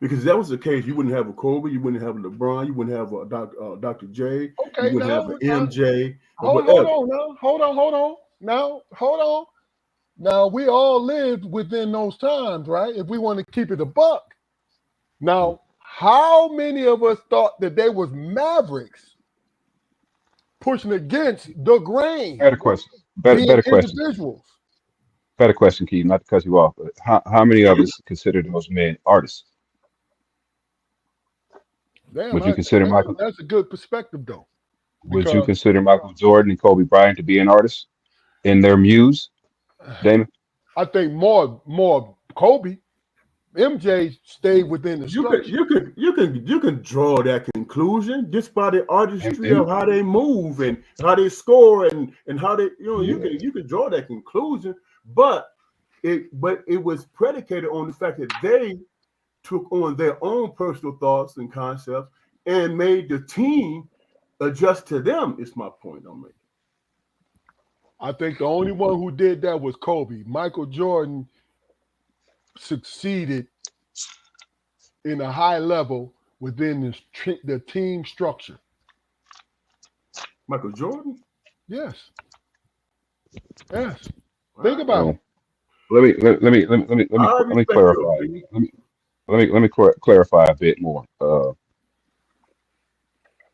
because if that was the case, you wouldn't have a Kobe, you wouldn't have a LeBron, you wouldn't have a Dr. J, Okay, you wouldn't have an MJ. Hold on now. Hold on. Now, hold on. Now, we all lived within those times, right? If we want to keep it a buck. Now, how many of us thought that they was mavericks pushing against the grain? Better question. Better question. Individuals. Better question, Keith. Not to cut you off, but how many of us consider those men artists? Damn, Would you consider Michael? that's a good perspective, though. Would you Because- consider Michael Jordan and Kobe Bryant to be an artist in their muse, Damon? I think more Kobe. MJ stayed within the structure. You can draw that conclusion just by the artistry of how they move and how they score and how they you can draw that conclusion, but it was predicated on the fact that they took on their own personal thoughts and concepts and made the team adjust to them. Is my point I'm making. I think the only one who did that was Kobe. Michael Jordan succeeded in a high level within the team structure. Michael Jordan? Yes. Think about it. Let me clarify. Let me clarify a bit more.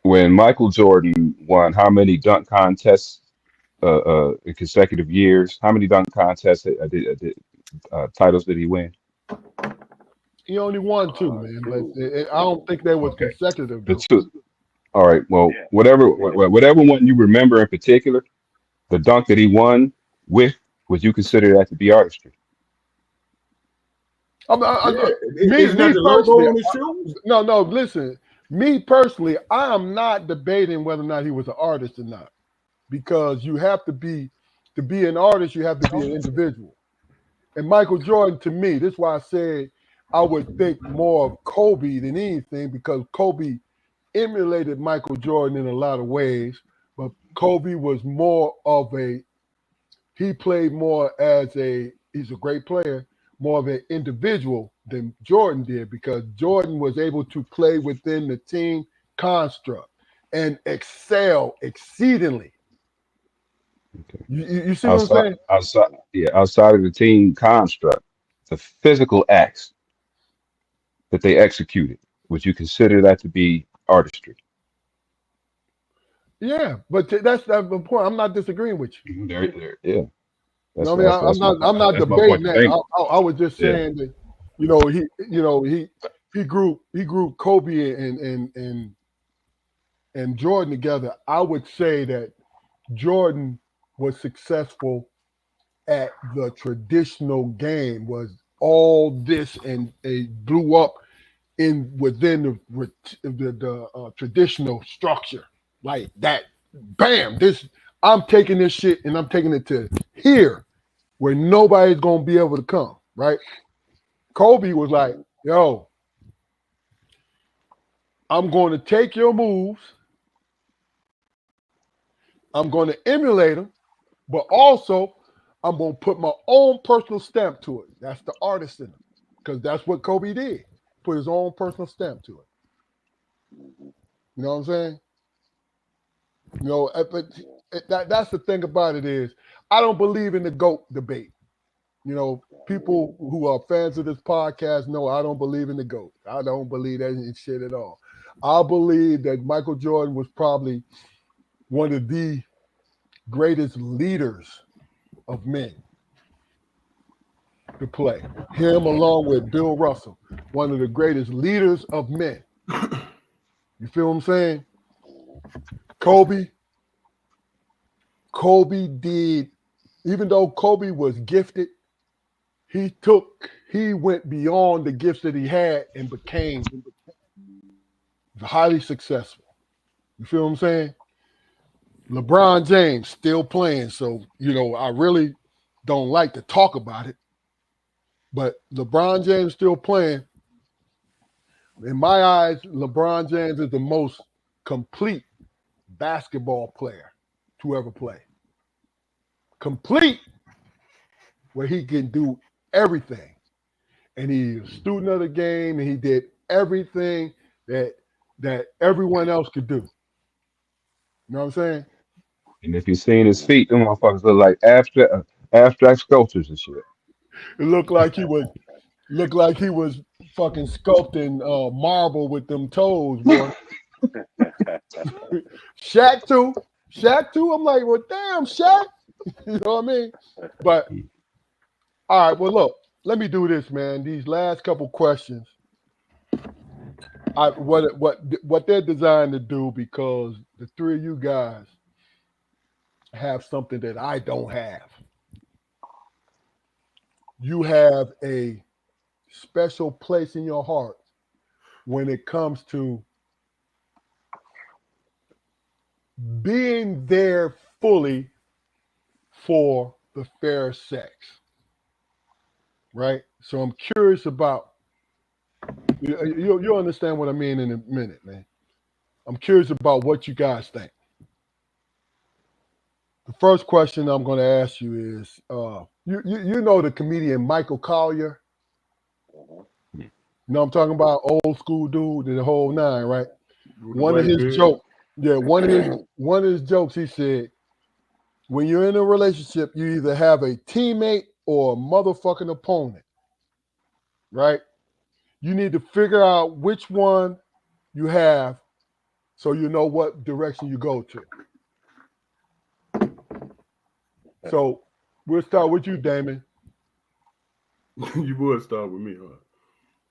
When Michael Jordan won how many dunk contests in consecutive years? How many dunk contests titles did he win? He only won two, man, but I don't think they was Okay, consecutive the though. two. All right. Well, Yeah. whatever one you remember in particular, the dunk that he won with, would you consider that to be artistry? Yeah, Me isn't that the personally, logo on his shoes? no. Listen, me personally, I am not debating whether or not he was an artist or not, because you have to be an artist. You have to be an individual. And Michael Jordan, to me, this is why I said I would think more of Kobe than anything, because Kobe emulated Michael Jordan in a lot of ways, but Kobe was more of he played more as he's a great player, more of an individual than Jordan did, because Jordan was able to play within the team construct and excel exceedingly. Okay. You see what I'm saying? Outside of the team construct, the physical acts that they executed, would you consider that to be artistry? Yeah, but that's the point. I'm not disagreeing with you. Yeah. You know what I mean? I'm not That's my point debating of that. thinking. I was just Yeah. saying that, he grew Kobe and Jordan together. I would say that Jordan was successful at the traditional game, was all this, and it blew up within the traditional structure like that. Bam! I'm taking this shit and I'm taking it to here, where nobody's gonna be able to come. Right? Kobe was like, "Yo, I'm going to take your moves. I'm going to emulate them, but also I'm going to put my own personal stamp to it." That's the artist in him, because that's what Kobe did. Put his own personal stamp to it. You know what I'm saying? But that's the thing about it is, I don't believe in the GOAT debate. People who are fans of this podcast know I don't believe in the GOAT. I don't believe that shit at all. I believe that Michael Jordan was probably one of the greatest leaders of men to play. Him along with Bill Russell, one of the greatest leaders of men. You feel what I'm saying? Kobe did, even though Kobe was gifted, he went beyond the gifts that he had and became highly successful. You feel what I'm saying? LeBron James still playing, so I really don't like to talk about it, but LeBron James still playing. In my eyes, LeBron James is the most complete basketball player to ever play. Complete, where he can do everything. And he's a student of the game, and he did everything that everyone else could do. You know what I'm saying? And if you've seen his feet, them motherfuckers look like abstract sculptures and shit. It looked like he was fucking sculpting marble with them toes, boy. Shaq too. I'm like, well, damn, Shaq. You know what I mean? But all right, well, look, let me do this, man. These last couple questions, what they're designed to do, because the three of you guys have something that I don't have. You have a special place in your heart when it comes to being there fully for the fair sex, right? So I'm curious about, you'll understand what I mean in a minute, man. I'm curious about what you guys think. The first question I'm going to ask you is, you know the comedian Michael Collier? You know I'm talking about, old school dude, the whole nine, right? One of his jokes, one of his jokes, he said, when you're in a relationship, you either have a teammate or a motherfucking opponent, right? You need to figure out which one you have so you know what direction you go to. So we'll start with you, Damon. You would start with me, huh?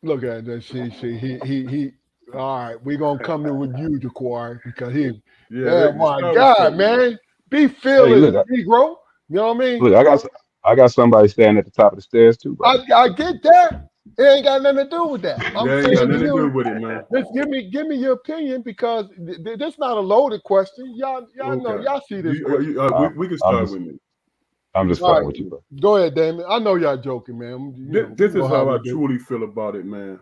Look at that. See, he. All right, we're gonna come in with you, Jaquari, because he. Yeah, My start with God, something. man, be Hey, fearless, look, Negro. You know what I mean? look, I got somebody standing at the top of the stairs too, bro. I get that. It ain't got nothing to do with that. I'm That ain't saying got to nothing to do you, with it, man. just give me your opinion because this is not a loaded question. Y'all know, Okay. y'all see this question. We can I'm start just, with me. I'm just All fucking right, with you, bro. go ahead, Damon. I know y'all joking, man. This You know is how I we do. truly feel about it, man.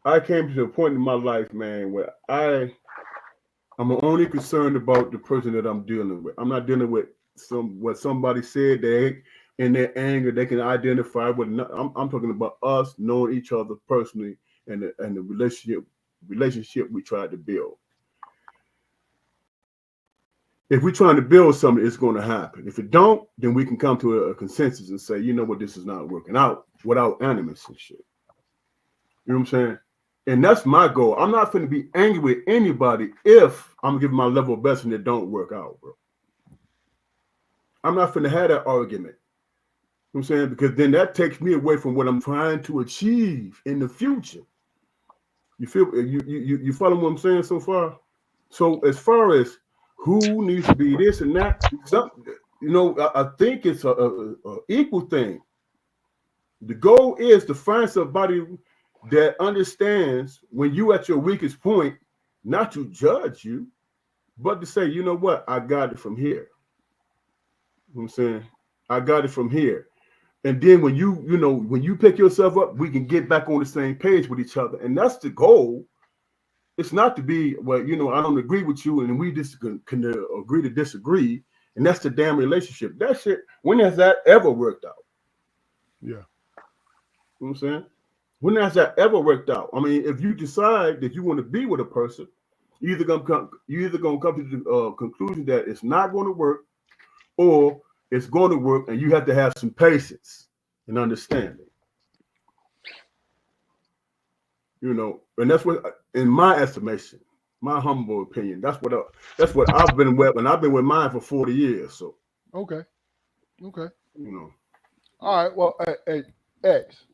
I came to a point in my life, man, where I'm only concerned about the person that I'm dealing with. I'm not dealing with what somebody said. They in their anger they can identify with. I'm talking about us knowing each other personally and the relationship we tried to build. If we're trying to build something, it's going to happen. If it don't, then we can come to a consensus and say, you know what, this is not working out without animus and shit. You know what I'm saying? And that's my goal. I'm not going to be angry with anybody if I'm giving my level of best and it don't work out, bro. I'm not going to have that argument. You know what I'm saying? Because then that takes me away from what I'm trying to achieve in the future. You feel you follow what I'm saying so far? So as far as who needs to be this and that, I think it's a equal thing. The goal is to find somebody that understands when you at your weakest point, not to judge you, but to say, you know what, I got it from here. You know what I'm saying? I got it from here. And then when when you pick yourself up, we can get back on the same page with each other. And that's the goal. It's not to be, well, I don't agree with you and we just can agree to disagree. And that's the damn relationship. That shit, when has that ever worked out? Yeah. You know what I'm saying? When has that ever worked out? I mean, if you decide that you want to be with a person, you're either gonna come to the conclusion that it's not going to work, or it's going to work, and you have to have some patience and understanding. And that's what, in my estimation, my humble opinion, that's what I've been with, and I've been with mine for 40 years. So Okay. All right. Well, hey, X.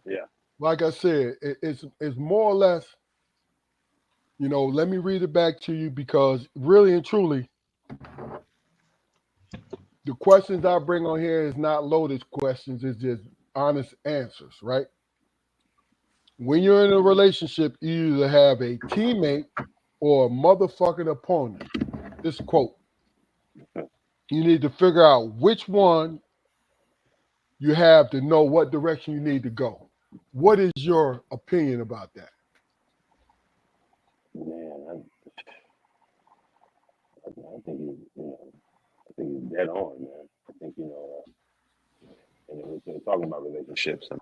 Yeah. Like I said, it's more or less. Let me read it back to you because really and truly, the questions I bring on here is not loaded questions. It's just honest answers, right? When you're in a relationship, you either have a teammate or a motherfucking opponent. This quote. You need to figure out which one you have to know what direction you need to go. What is your opinion about that? Man, I think he's dead on, man. I think and we're talking about relationships and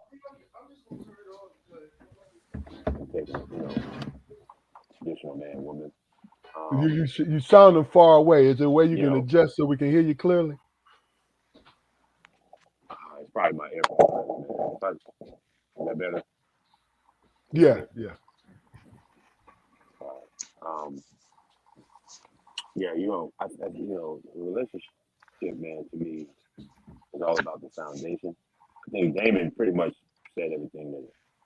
taking traditional man woman. You sounding far away. Is there a way you can know, adjust so we can hear you clearly? It's probably my AirPods, man. Is that better? Yeah. Yeah, relationship, man, to me is all about the foundation. I think Damon pretty much said everything that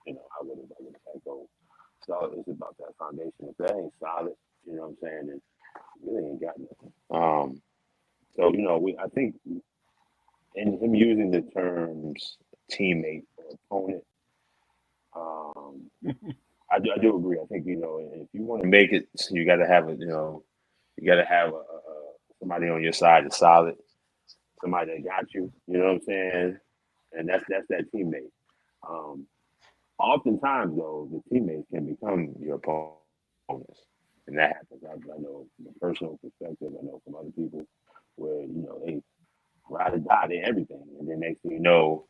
I would have echoed. So it's about that foundation. If that ain't solid, you know what I'm saying, then really ain't got nothing. So I think in him using the terms teammate or opponent, I do agree. I think if you want to make it, you got to have somebody on your side that's solid, somebody that got you. You know what I'm saying? And that's that teammate. Oftentimes, though, the teammates can become your opponents, and that happens. I know from a personal perspective. I know from other people where they ride or die, they everything, and then next thing you know,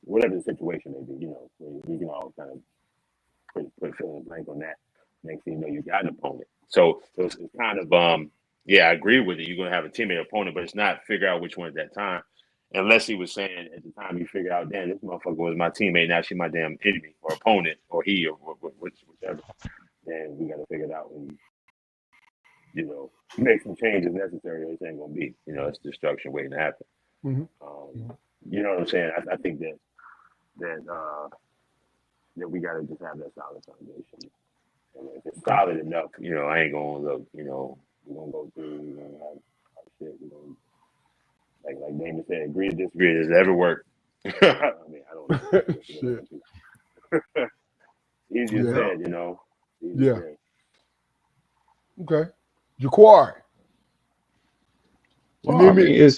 whatever the situation may be, we can all kind of put fill in the blank on that. Next thing you know, you got an opponent. So it's kind of I agree with it. You're gonna have a teammate opponent, but it's not figure out which one at that time. Unless he was saying at the time you figure out, damn, this motherfucker was my teammate, now she's my damn enemy or opponent or he or whichever. Then we got to figure it out. And you make some changes necessary, or it ain't gonna be. You know, it's destruction waiting to happen. Mhm. You know what I'm saying? I think that we gotta just have that solid foundation. And if it's solid enough, you know, I ain't gonna look. You know, we're gonna go through. We're gonna have our shit. We're gonna like Damon said, agree to disagree. Does it ever work? I mean, I don't know. Shit. Easier Yeah. said, you know. Yeah. Said. Okay. Jaquari. You Well, need I me? mean, it's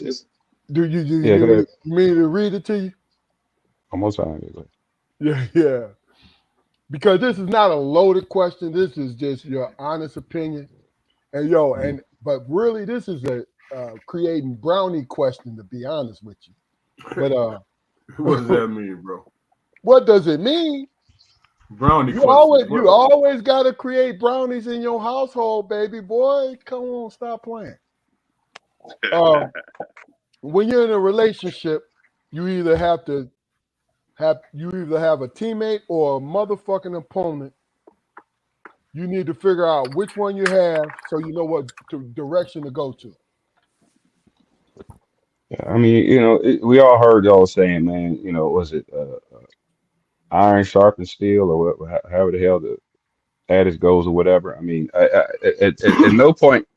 Do you yeah. Go ahead. need me to read it to you? One more time. Yeah, yeah. Because this is not a loaded question. This is just your honest opinion. And but really, this is a creating brownie question, to be honest with you. But What does that mean, bro? what does it mean? Brownie You question. always got to create brownies in your household, baby boy. Come on, stop playing. When you're in a relationship, you either have a teammate or a motherfucking opponent. You need to figure out which one you have so you know what direction to go to. Yeah, I mean, you know, we all heard y'all saying, man. You know, was it iron sharpens steel, or however the hell the adage goes, or whatever. I mean, at no point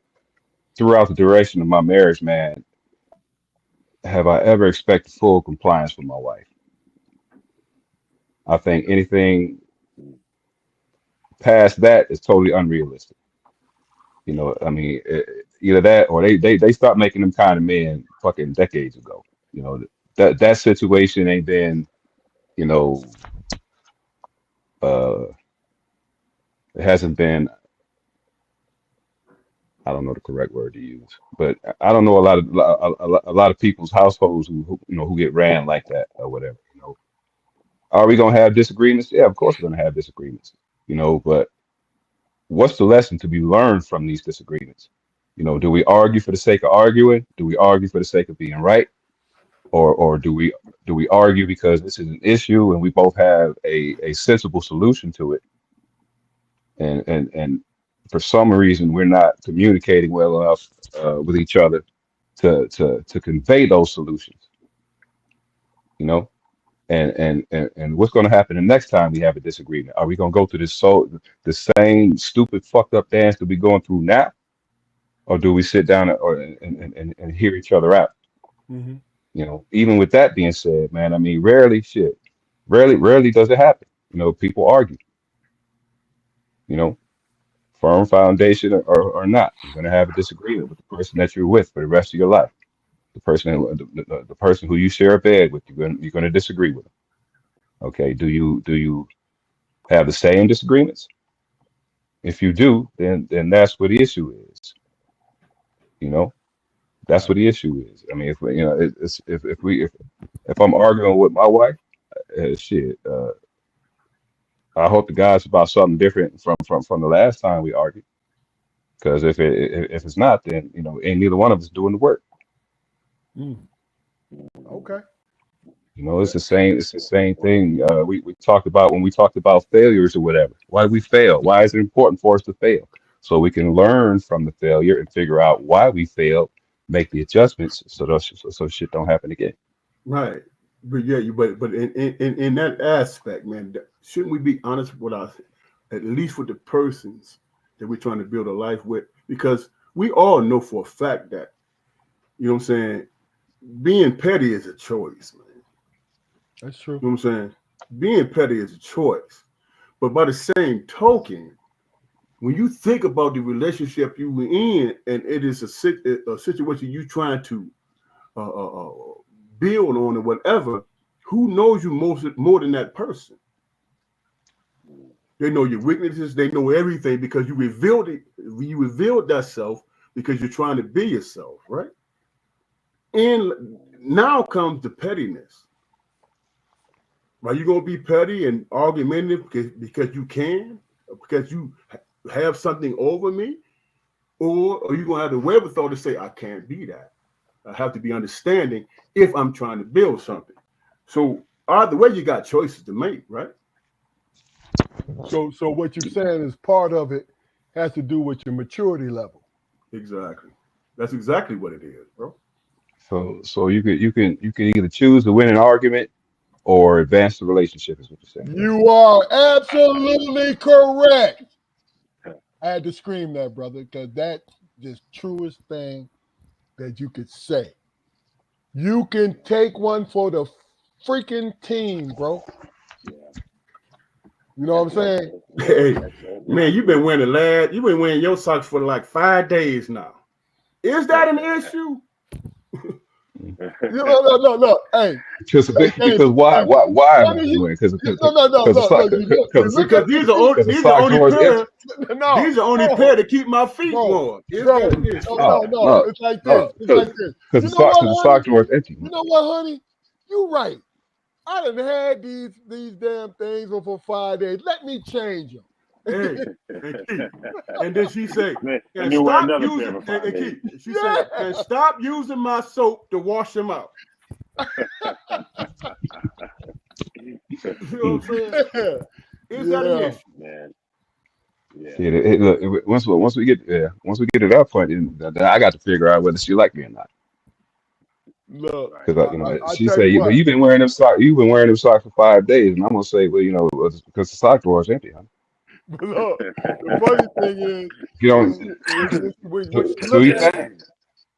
throughout the duration of my marriage, man, have I ever expected full compliance from my wife. I think anything past that is totally unrealistic. You know, I mean, either that or they stopped making them kind of men fucking decades ago. You know, that situation ain't been, you know, uh, it hasn't been. I don't know the correct word to use, but I don't know a lot of people's households who you know who get ran like that or whatever. You know, are we gonna have disagreements? Yeah, of course we're gonna have disagreements. You know, but what's the lesson to be learned from these disagreements? You know, do we argue for the sake of arguing? Do we argue for the sake of being right? Or do we argue because this is an issue and we both have a sensible solution to it? And for some reason we're not communicating well enough with each other to convey those solutions, you know? And what's going to happen the next time we have a disagreement? Are we going to go through the same stupid fucked up dance that we're going through now? Or do we sit down and hear each other out? Mm-hmm. You know, even with that being said, man, I mean, rarely does it happen. You know, people argue, you know, firm foundation or not. You're going to have a disagreement with the person that you're with for the rest of your life. The person who you share a bed with, you're going to disagree with them. Okay. Do you have the same disagreements? If you do, then that's what the issue is. You know, that's what the issue is. I mean, you know, if I'm arguing with my wife, shit, I hope the guy's about something different from the last time we argued. Because if it's not, then you know, ain't neither one of us doing the work. Okay. You know, it's the same. It's the same thing. We talked about when we talked about failures or whatever. Why do we fail? Why is it important for us to fail? So we can learn from the failure and figure out why we failed, make the adjustments so shit don't happen again. Right. But yeah, but in that aspect, man, shouldn't we be honest with us, at least with the persons that we're trying to build a life with? Because we all know for a fact that, you know what I'm saying, being petty is a choice, man. That's true. You know what I'm saying? Being petty is a choice. But by the same token, when you think about the relationship you were in, and it is a situation you trying to build on or whatever, who knows you more than that person? They know your weaknesses. They know everything because you revealed it. You revealed that self because you're trying to be yourself, right? And now comes the pettiness. Are you going to be petty and argumentative because you can, because you have something over me? Or are you going to have the wherewithal to say, I can't be that? I have to be understanding if I'm trying to build something. So either way, you got choices to make, right? So what you're saying is part of it has to do with your maturity level. Exactly. That's exactly what it is, bro. So you can either choose to win an argument or advance the relationship. Is what you're saying. You are absolutely correct. I had to scream that, brother, because that's the truest thing that you could say. You can take one for the freaking team, bro. Yeah. You know what I'm saying? Hey, That's it. man, you've been wearing your socks for like 5 days now. Is that an issue? No. Hey, Because hey, why hey, why am I Sonny, doing? Because no. the sock You because look Because at your these are feet. these are sock only drawer is empty. pair. No, These are only bro, pair to keep my feet bro, warm. Is bro. that an issue? No. It's like this. It's like this. You know what, Because the honey? sock drawer is empty. You know what, honey? You right. I done had these damn things for 5 days. Let me change them. Hey, and Keith. And then she say, Let and me wear stop another using pair for 5 and days. Keith. She said, and stop using my soap to wash them out. You know what I'm saying? Is that an Yeah. issue? Man. Yeah. See, look, once we get to that point, then I got to figure out whether she like me or not. Look, Right. Because I she tell say, you well, what. you've been wearing them socks. You've been wearing them socks for 5 days, and I'm gonna say, well, it's because the sock drawer is empty, huh? But look, the funny thing is, You know, so you think?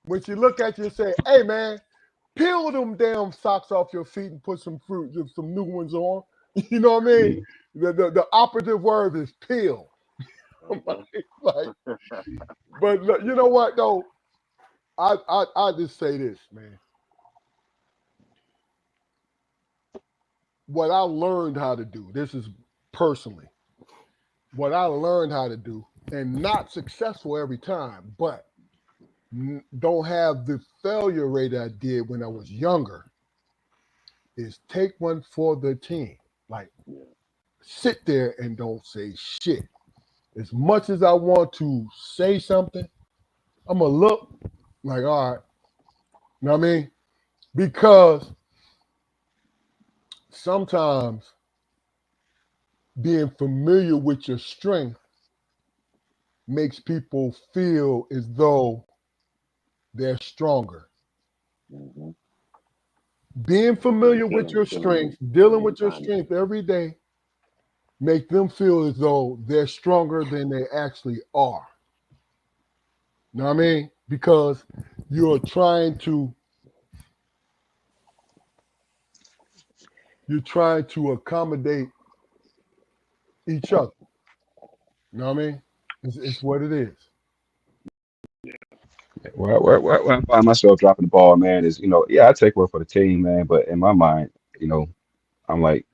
when she look at you and say, "Hey, man, peel them damn socks off your feet and put some new ones on." You know what I mean? The operative word is peel. like, but look, you know what though? I just say this, man. What I learned how to do. This is personally what I learned how to do, and not successful every time, but don't have the failure rate I did when I was younger. Is take one for the team. Like sit there and don't say shit. As much as I want to say something, I'm gonna look like, all right, you know what I mean? Because sometimes being familiar with your strength makes people feel as though they're stronger. Mhm. Being familiar with your strength, dealing with your Time. strength every day, make them feel as though they're stronger than they actually are. You know what I mean? Because you're trying to accommodate each other. You know what I mean? It's what it is. Where I find myself dropping the ball, man, is yeah, I take one for the team, man, but in my mind, I'm like,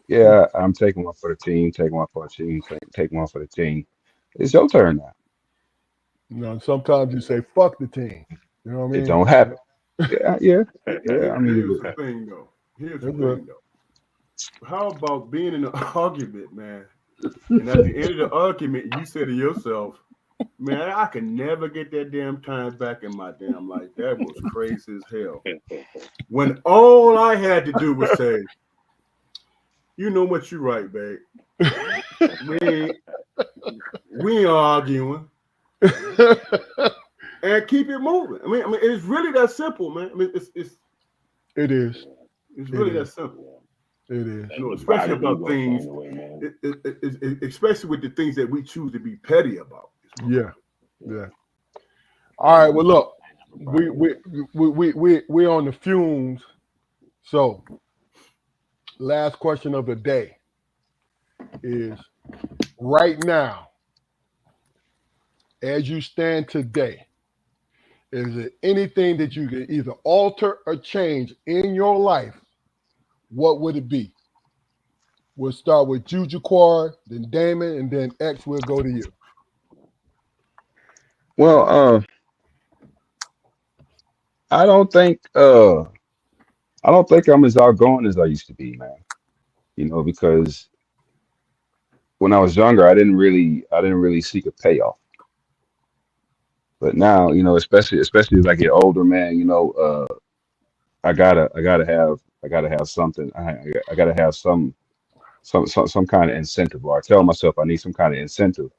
yeah, I'm taking one for the team, taking one for the team, taking one for the team. It's your turn now. You know, and sometimes you say fuck the team. You know what I It mean? don't happen. Yeah. I Here's mean, the thing, though. Here's the That's good. thing, though. How about being in an argument, man? And at the end of the argument, you say to yourself, man, I can never get that damn time back in my damn life. That was crazy as hell. When all I had to do was say, you know what, you're right, babe. We ain't arguing. And keep it moving. I mean, it's really that simple, man. I mean, it's It is. really It that is. simple. It is. You know, especially about things, especially with the things that we choose to be petty about. Yeah. Yeah. All right. Well, look, we on the fumes. So, last question of the day is: right now, as you stand today, is there anything that you can either alter or change in your life? What would it be? We'll start with Juju Quad, then Damon, and then X will go to you. well, I don't think I'm as outgoing as I used to be, man. Because when I was younger, I didn't really seek a payoff. But now, especially as I get older, man, I gotta have something. I gotta have some kind of incentive, or I tell myself I need some kind of incentive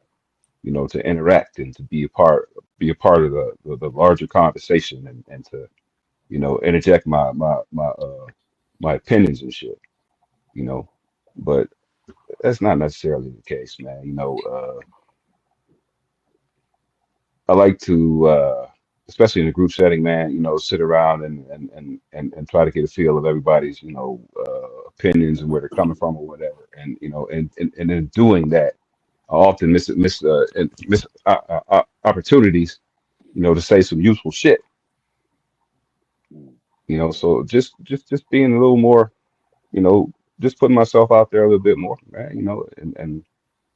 you know, to interact and to be a part of the larger conversation and to, you know, interject my opinions and shit, you know. But that's not necessarily the case, man. You know, I like to, especially in a group setting, man, you know, sit around and try to get a feel of everybody's, you know, opinions and where they're coming from or whatever. And, you know, and in doing that, I often miss opportunities, you know, to say some useful shit, you know. So just being a little more, you know, just putting myself out there a little bit more, man, you know, and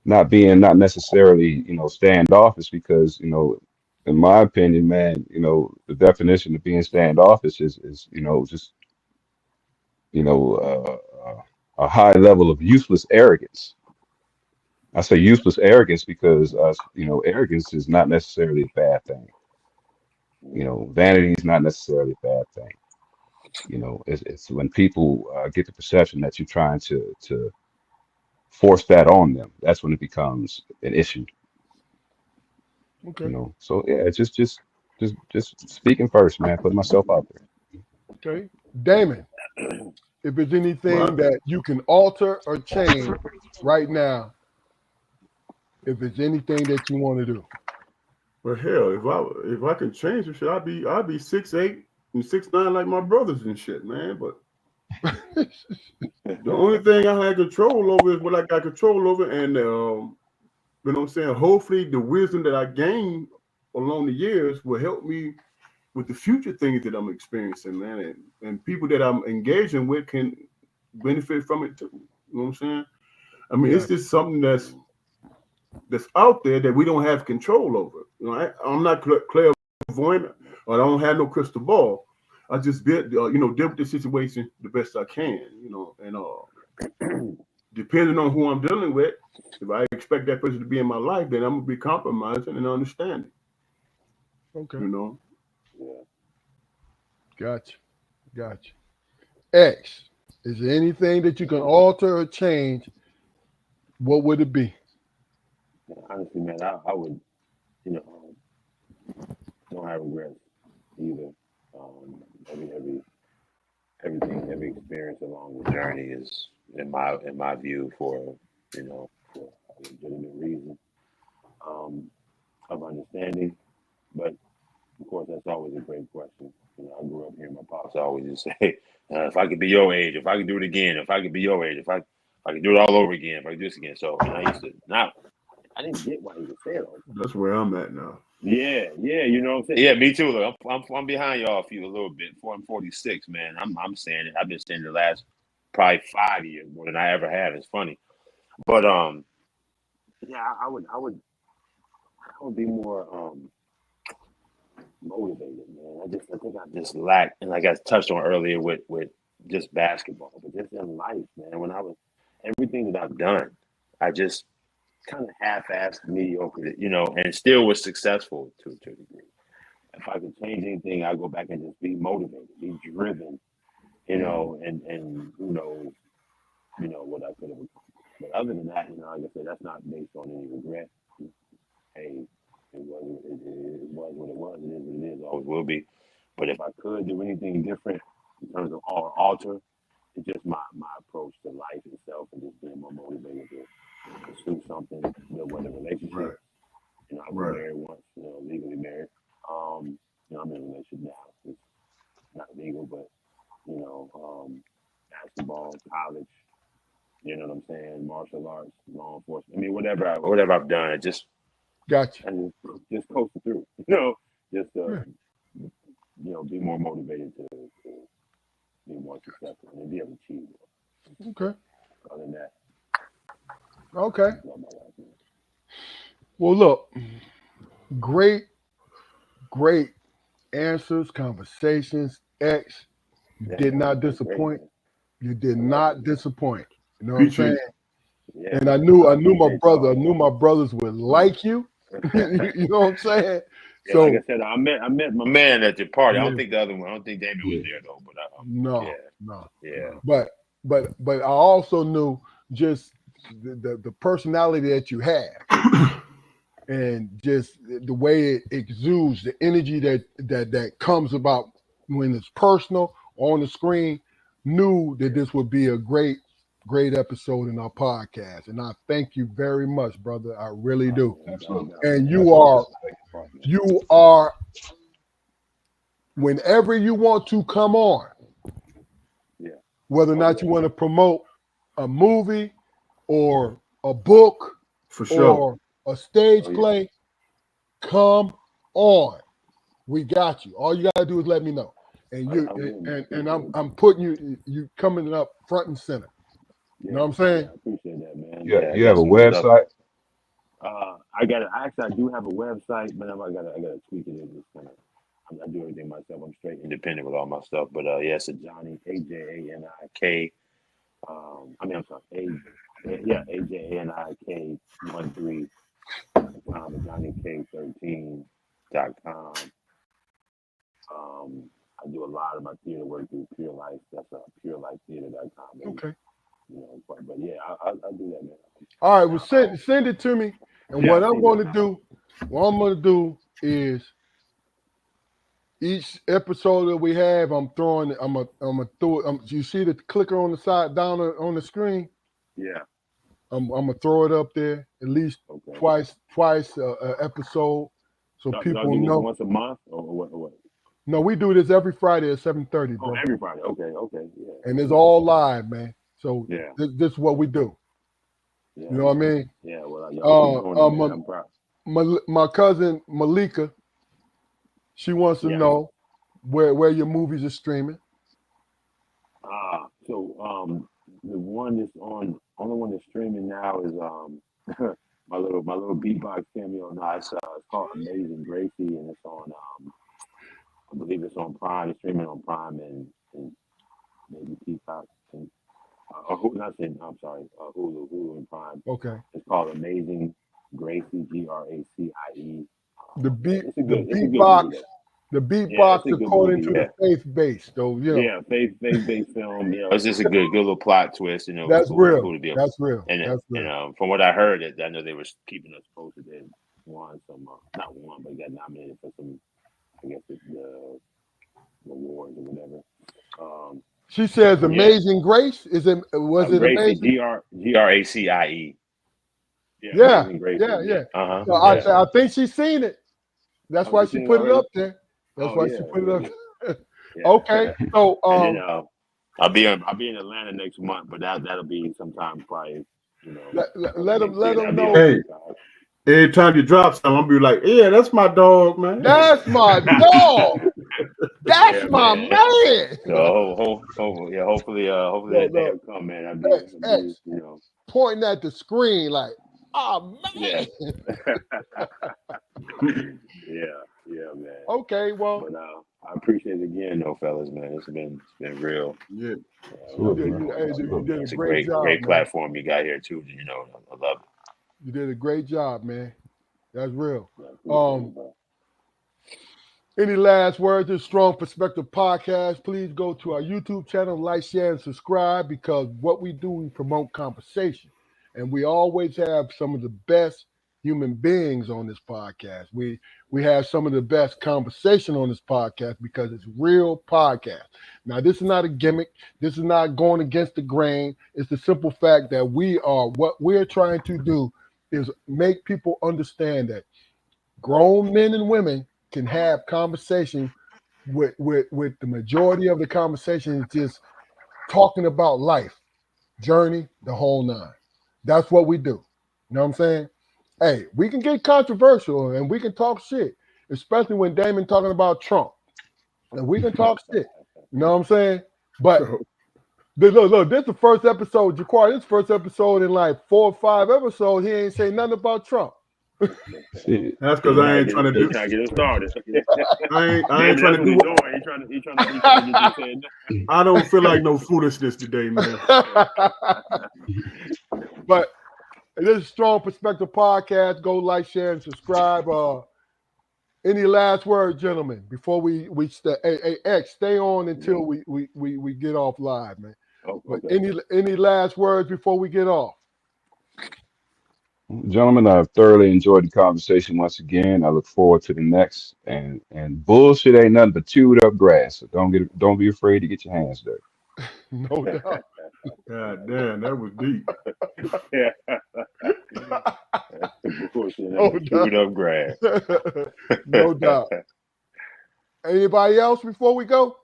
not necessarily, you know, standoffish because, you know, in my opinion, man, you know, the definition of being standoffish is you know, just, you know, a high level of useless arrogance. I say useless arrogance because, you know, arrogance is not necessarily a bad thing. You know, vanity is not necessarily a bad thing. You know, it's when people get the perception that you're trying to force that on them. That's when it becomes an issue. You Okay. know, so yeah, just speaking first, man. Putting myself out there. Okay. Damon, if there's anything But that you can alter or change right now, if there's anything that you want to do. well, hell, if I can change it, shit, I'd be 6'8" and 6'9" like my brothers and shit, man. But the only thing I had control over is what I got control over, and you know what I'm saying. Hopefully, the wisdom that I gained along the years will help me with the future things that I'm experiencing, man, and people that I'm engaging with can benefit from it too. You know what I'm saying? I mean, it's Yeah. just something that's out there that we don't have control over. You know, I'm not clairvoyant, or I don't have no crystal ball. I just you know, deal with the situation the best I can. You know, and depending on who I'm dealing with, if I expect that person to be in my life, then I'm gonna be compromising and understanding. Okay. You know, Yeah. Gotcha. Gotcha. X, is there anything that you can alter or change? What would it be? Yeah, honestly, man, I would, you know, don't have regrets either. Every everything, every experience along the journey is, in my view, for a legitimate reason of understanding. But of course, that's always a great question. You know, I grew up hearing my pops always just say, "If I could be your age, if I could do it again, if I could be your age, if I could do it all over again, if I could do this again." So, and I used to not, I didn't get why he would say it all. that's where I'm at now. Yeah, you know what I'm saying. Yeah, me too. Look, I'm behind y'all a little bit. I'm 46, man. I'm saying it. I've been saying it the last probably 5 years more than I ever have. It's funny, but Yeah, I would be more motivated, man. I think I just lack, and like I touched on earlier with just basketball, but just in life, man. When I was everything that I've done, I just kind of half-assed mediocre, you know, and still was successful to a degree. If I could change anything, I'd go back and just be motivated, be driven, you know, and you know what I could have. But other than that, you know, like I said, that's not based on any regret. Hey, it was what it was. It is what it is. Always will be. But if I could do anything different in terms of or alter, it's just my approach to life itself and just being more motivated to pursue something, whether Right, relationship. You know, I was right. married once, you know, legally married. You know, I'm in a relationship now. It's not legal, but you know, basketball, college. You know what I'm saying? Martial arts, law enforcement. I mean, whatever I've done, it just Gotcha. and just coasting through. You know, just Yeah. you know, be more motivated to be more successful and be able to achieve it. Okay. Other than that, Okay. I love my life, man. Well, look, great, great answers, conversations. X, you Yeah, did man, not that's great, disappoint. man. You did I love not it, man. disappoint. You know what I'm Appreciate saying? it. Yeah, And I man. knew I I knew my appreciate brother, I y'all. knew my brothers would like you. Yeah, You know what I'm saying? like I So said, I met my man at the party. I yeah, don't think the other one. I don't think Damon was Yeah. there though. But no, yeah, no. yeah. But I also knew just the personality that you have. and just the way it exudes, the energy that comes about when it's personal on the screen, knew that this would be a great episode in our podcast. And I thank you very much, brother. I really do. Absolutely. And Absolutely. you are whenever you want to come on, Yeah. whether or not you want to promote a movie or a book For sure. or a stage Oh, yeah. play, come on. We got you. All you gotta do is let me know. And I will, man. and I'm putting you coming up front and center. You know what I'm saying? I appreciate that, man. Yeah, you I have got a some stuff. website? I do have a website, but I gotta tweak it. It's kind of, I do everything myself. I'm straight Independent with all my stuff, but yeah, it's a Johnny AJANIK. I'm sorry, AJANIK 13. JohnnyK13.com. I do a lot of my theater work through Pure Life. That's purelifetheater.com. Okay. You know, but yeah, I'll do that, man. All right, well send it to me. And Yeah, what I'm gonna do is each episode that we have, I'm gonna throw it. You see the clicker on the side down on the screen? Yeah. I'm gonna throw it up there at least Okay. twice a episode, so Y'all people do this know. once a month or what? No, we do this every Friday at 7:30, Oh, bro. every Friday. Okay, yeah. And it's all live, man. So Yeah. this is what we do. Yeah. You know what I mean? Yeah, well, y'all keep going, man. I'm proud. My cousin Malika, she wants to know where your movies are streaming. So the one that's only one that's streaming now is my little beatbox cameo. Now it's called Amazing Gracie, and it's on I believe it's on Prime. It's streaming on Prime and maybe Peacock and Hulu and Prime. Okay. It's called Amazing Gracie, Gracie. The It's a good beatbox. movie, The beatbox it's a good according movie, to the faith base, though. You know, yeah, faith-based film. You know, it's just a good little plot twist. You know, that's cool real. to be That's real. And that's real. and from what I heard, I know they were keeping us posted. They won some, not won, but got nominated for some, I guess the awards or whatever. She says, "Amazing Grace." Was it amazing? Gracie. Yeah, Amazing Gracie. yeah. Uh-huh. So I think she's seen it. That's why she put it up there. That's why she put it up. Yeah. Okay, so and then, I'll be in Atlanta next month, but that'll be sometime probably. You know, let them know. Hey, every time you drop something, I'll be like, yeah, that's my dog, man. That's my dog. That's my man. So hopefully that day will come, man. I'll be, you know, pointing at the screen like, oh man. Yeah, man. Okay, well. But I appreciate it again, though, fellas, man. It's been real. Yeah. You did It's a a great job, great man. platform you got here too. You know, I love it. You did a great job, man. That's real. Any last words of Strong Perspective Podcast? Please go to our YouTube channel, like, share, and subscribe, because what we do, we promote conversation. And we always have some of the best human beings on this podcast. We have some of the best conversation on this podcast because it's real podcast. Now, this is not a gimmick. This is not going against the grain. It's the simple fact that what we're trying to do is make people understand that grown men and women can have conversation with the majority of the conversation is just talking about life, journey, the whole nine. That's what we do. You know what I'm saying? Hey, we can get controversial and we can talk shit, especially when Damon talking about Trump. And we can talk shit. You know what I'm saying? But look, this is the first episode, Jaquar. This is the first episode in like 4 or 5 episodes. He ain't say nothing about Trump. That's because I ain't trying to do. Trying to get it started. I ain't trying to do. He trying to get you saying. I don't feel like no foolishness today, man. But this is Strong Perspective Podcast. Go like, share, and subscribe. Any last words, gentlemen, before we stay? Hey, X, stay on until we get off live, man. Oh, But okay. any last words before we get off? Gentlemen, I've thoroughly enjoyed the conversation once again. I look forward to the next. And bullshit ain't nothing but chewed up grass. So don't be afraid to get your hands dirty. No doubt. God damn, that was deep. Yeah. That's the bullshit. No That's doubt. Chewed up grass. No doubt. Anybody else before we go?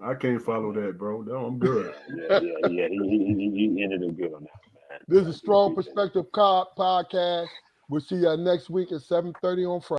I can't follow that, bro. No, I'm good. Yeah. He ended it good on that, man. This is Strong Perspective Podcast. We'll see you next week at 7:30 on Friday.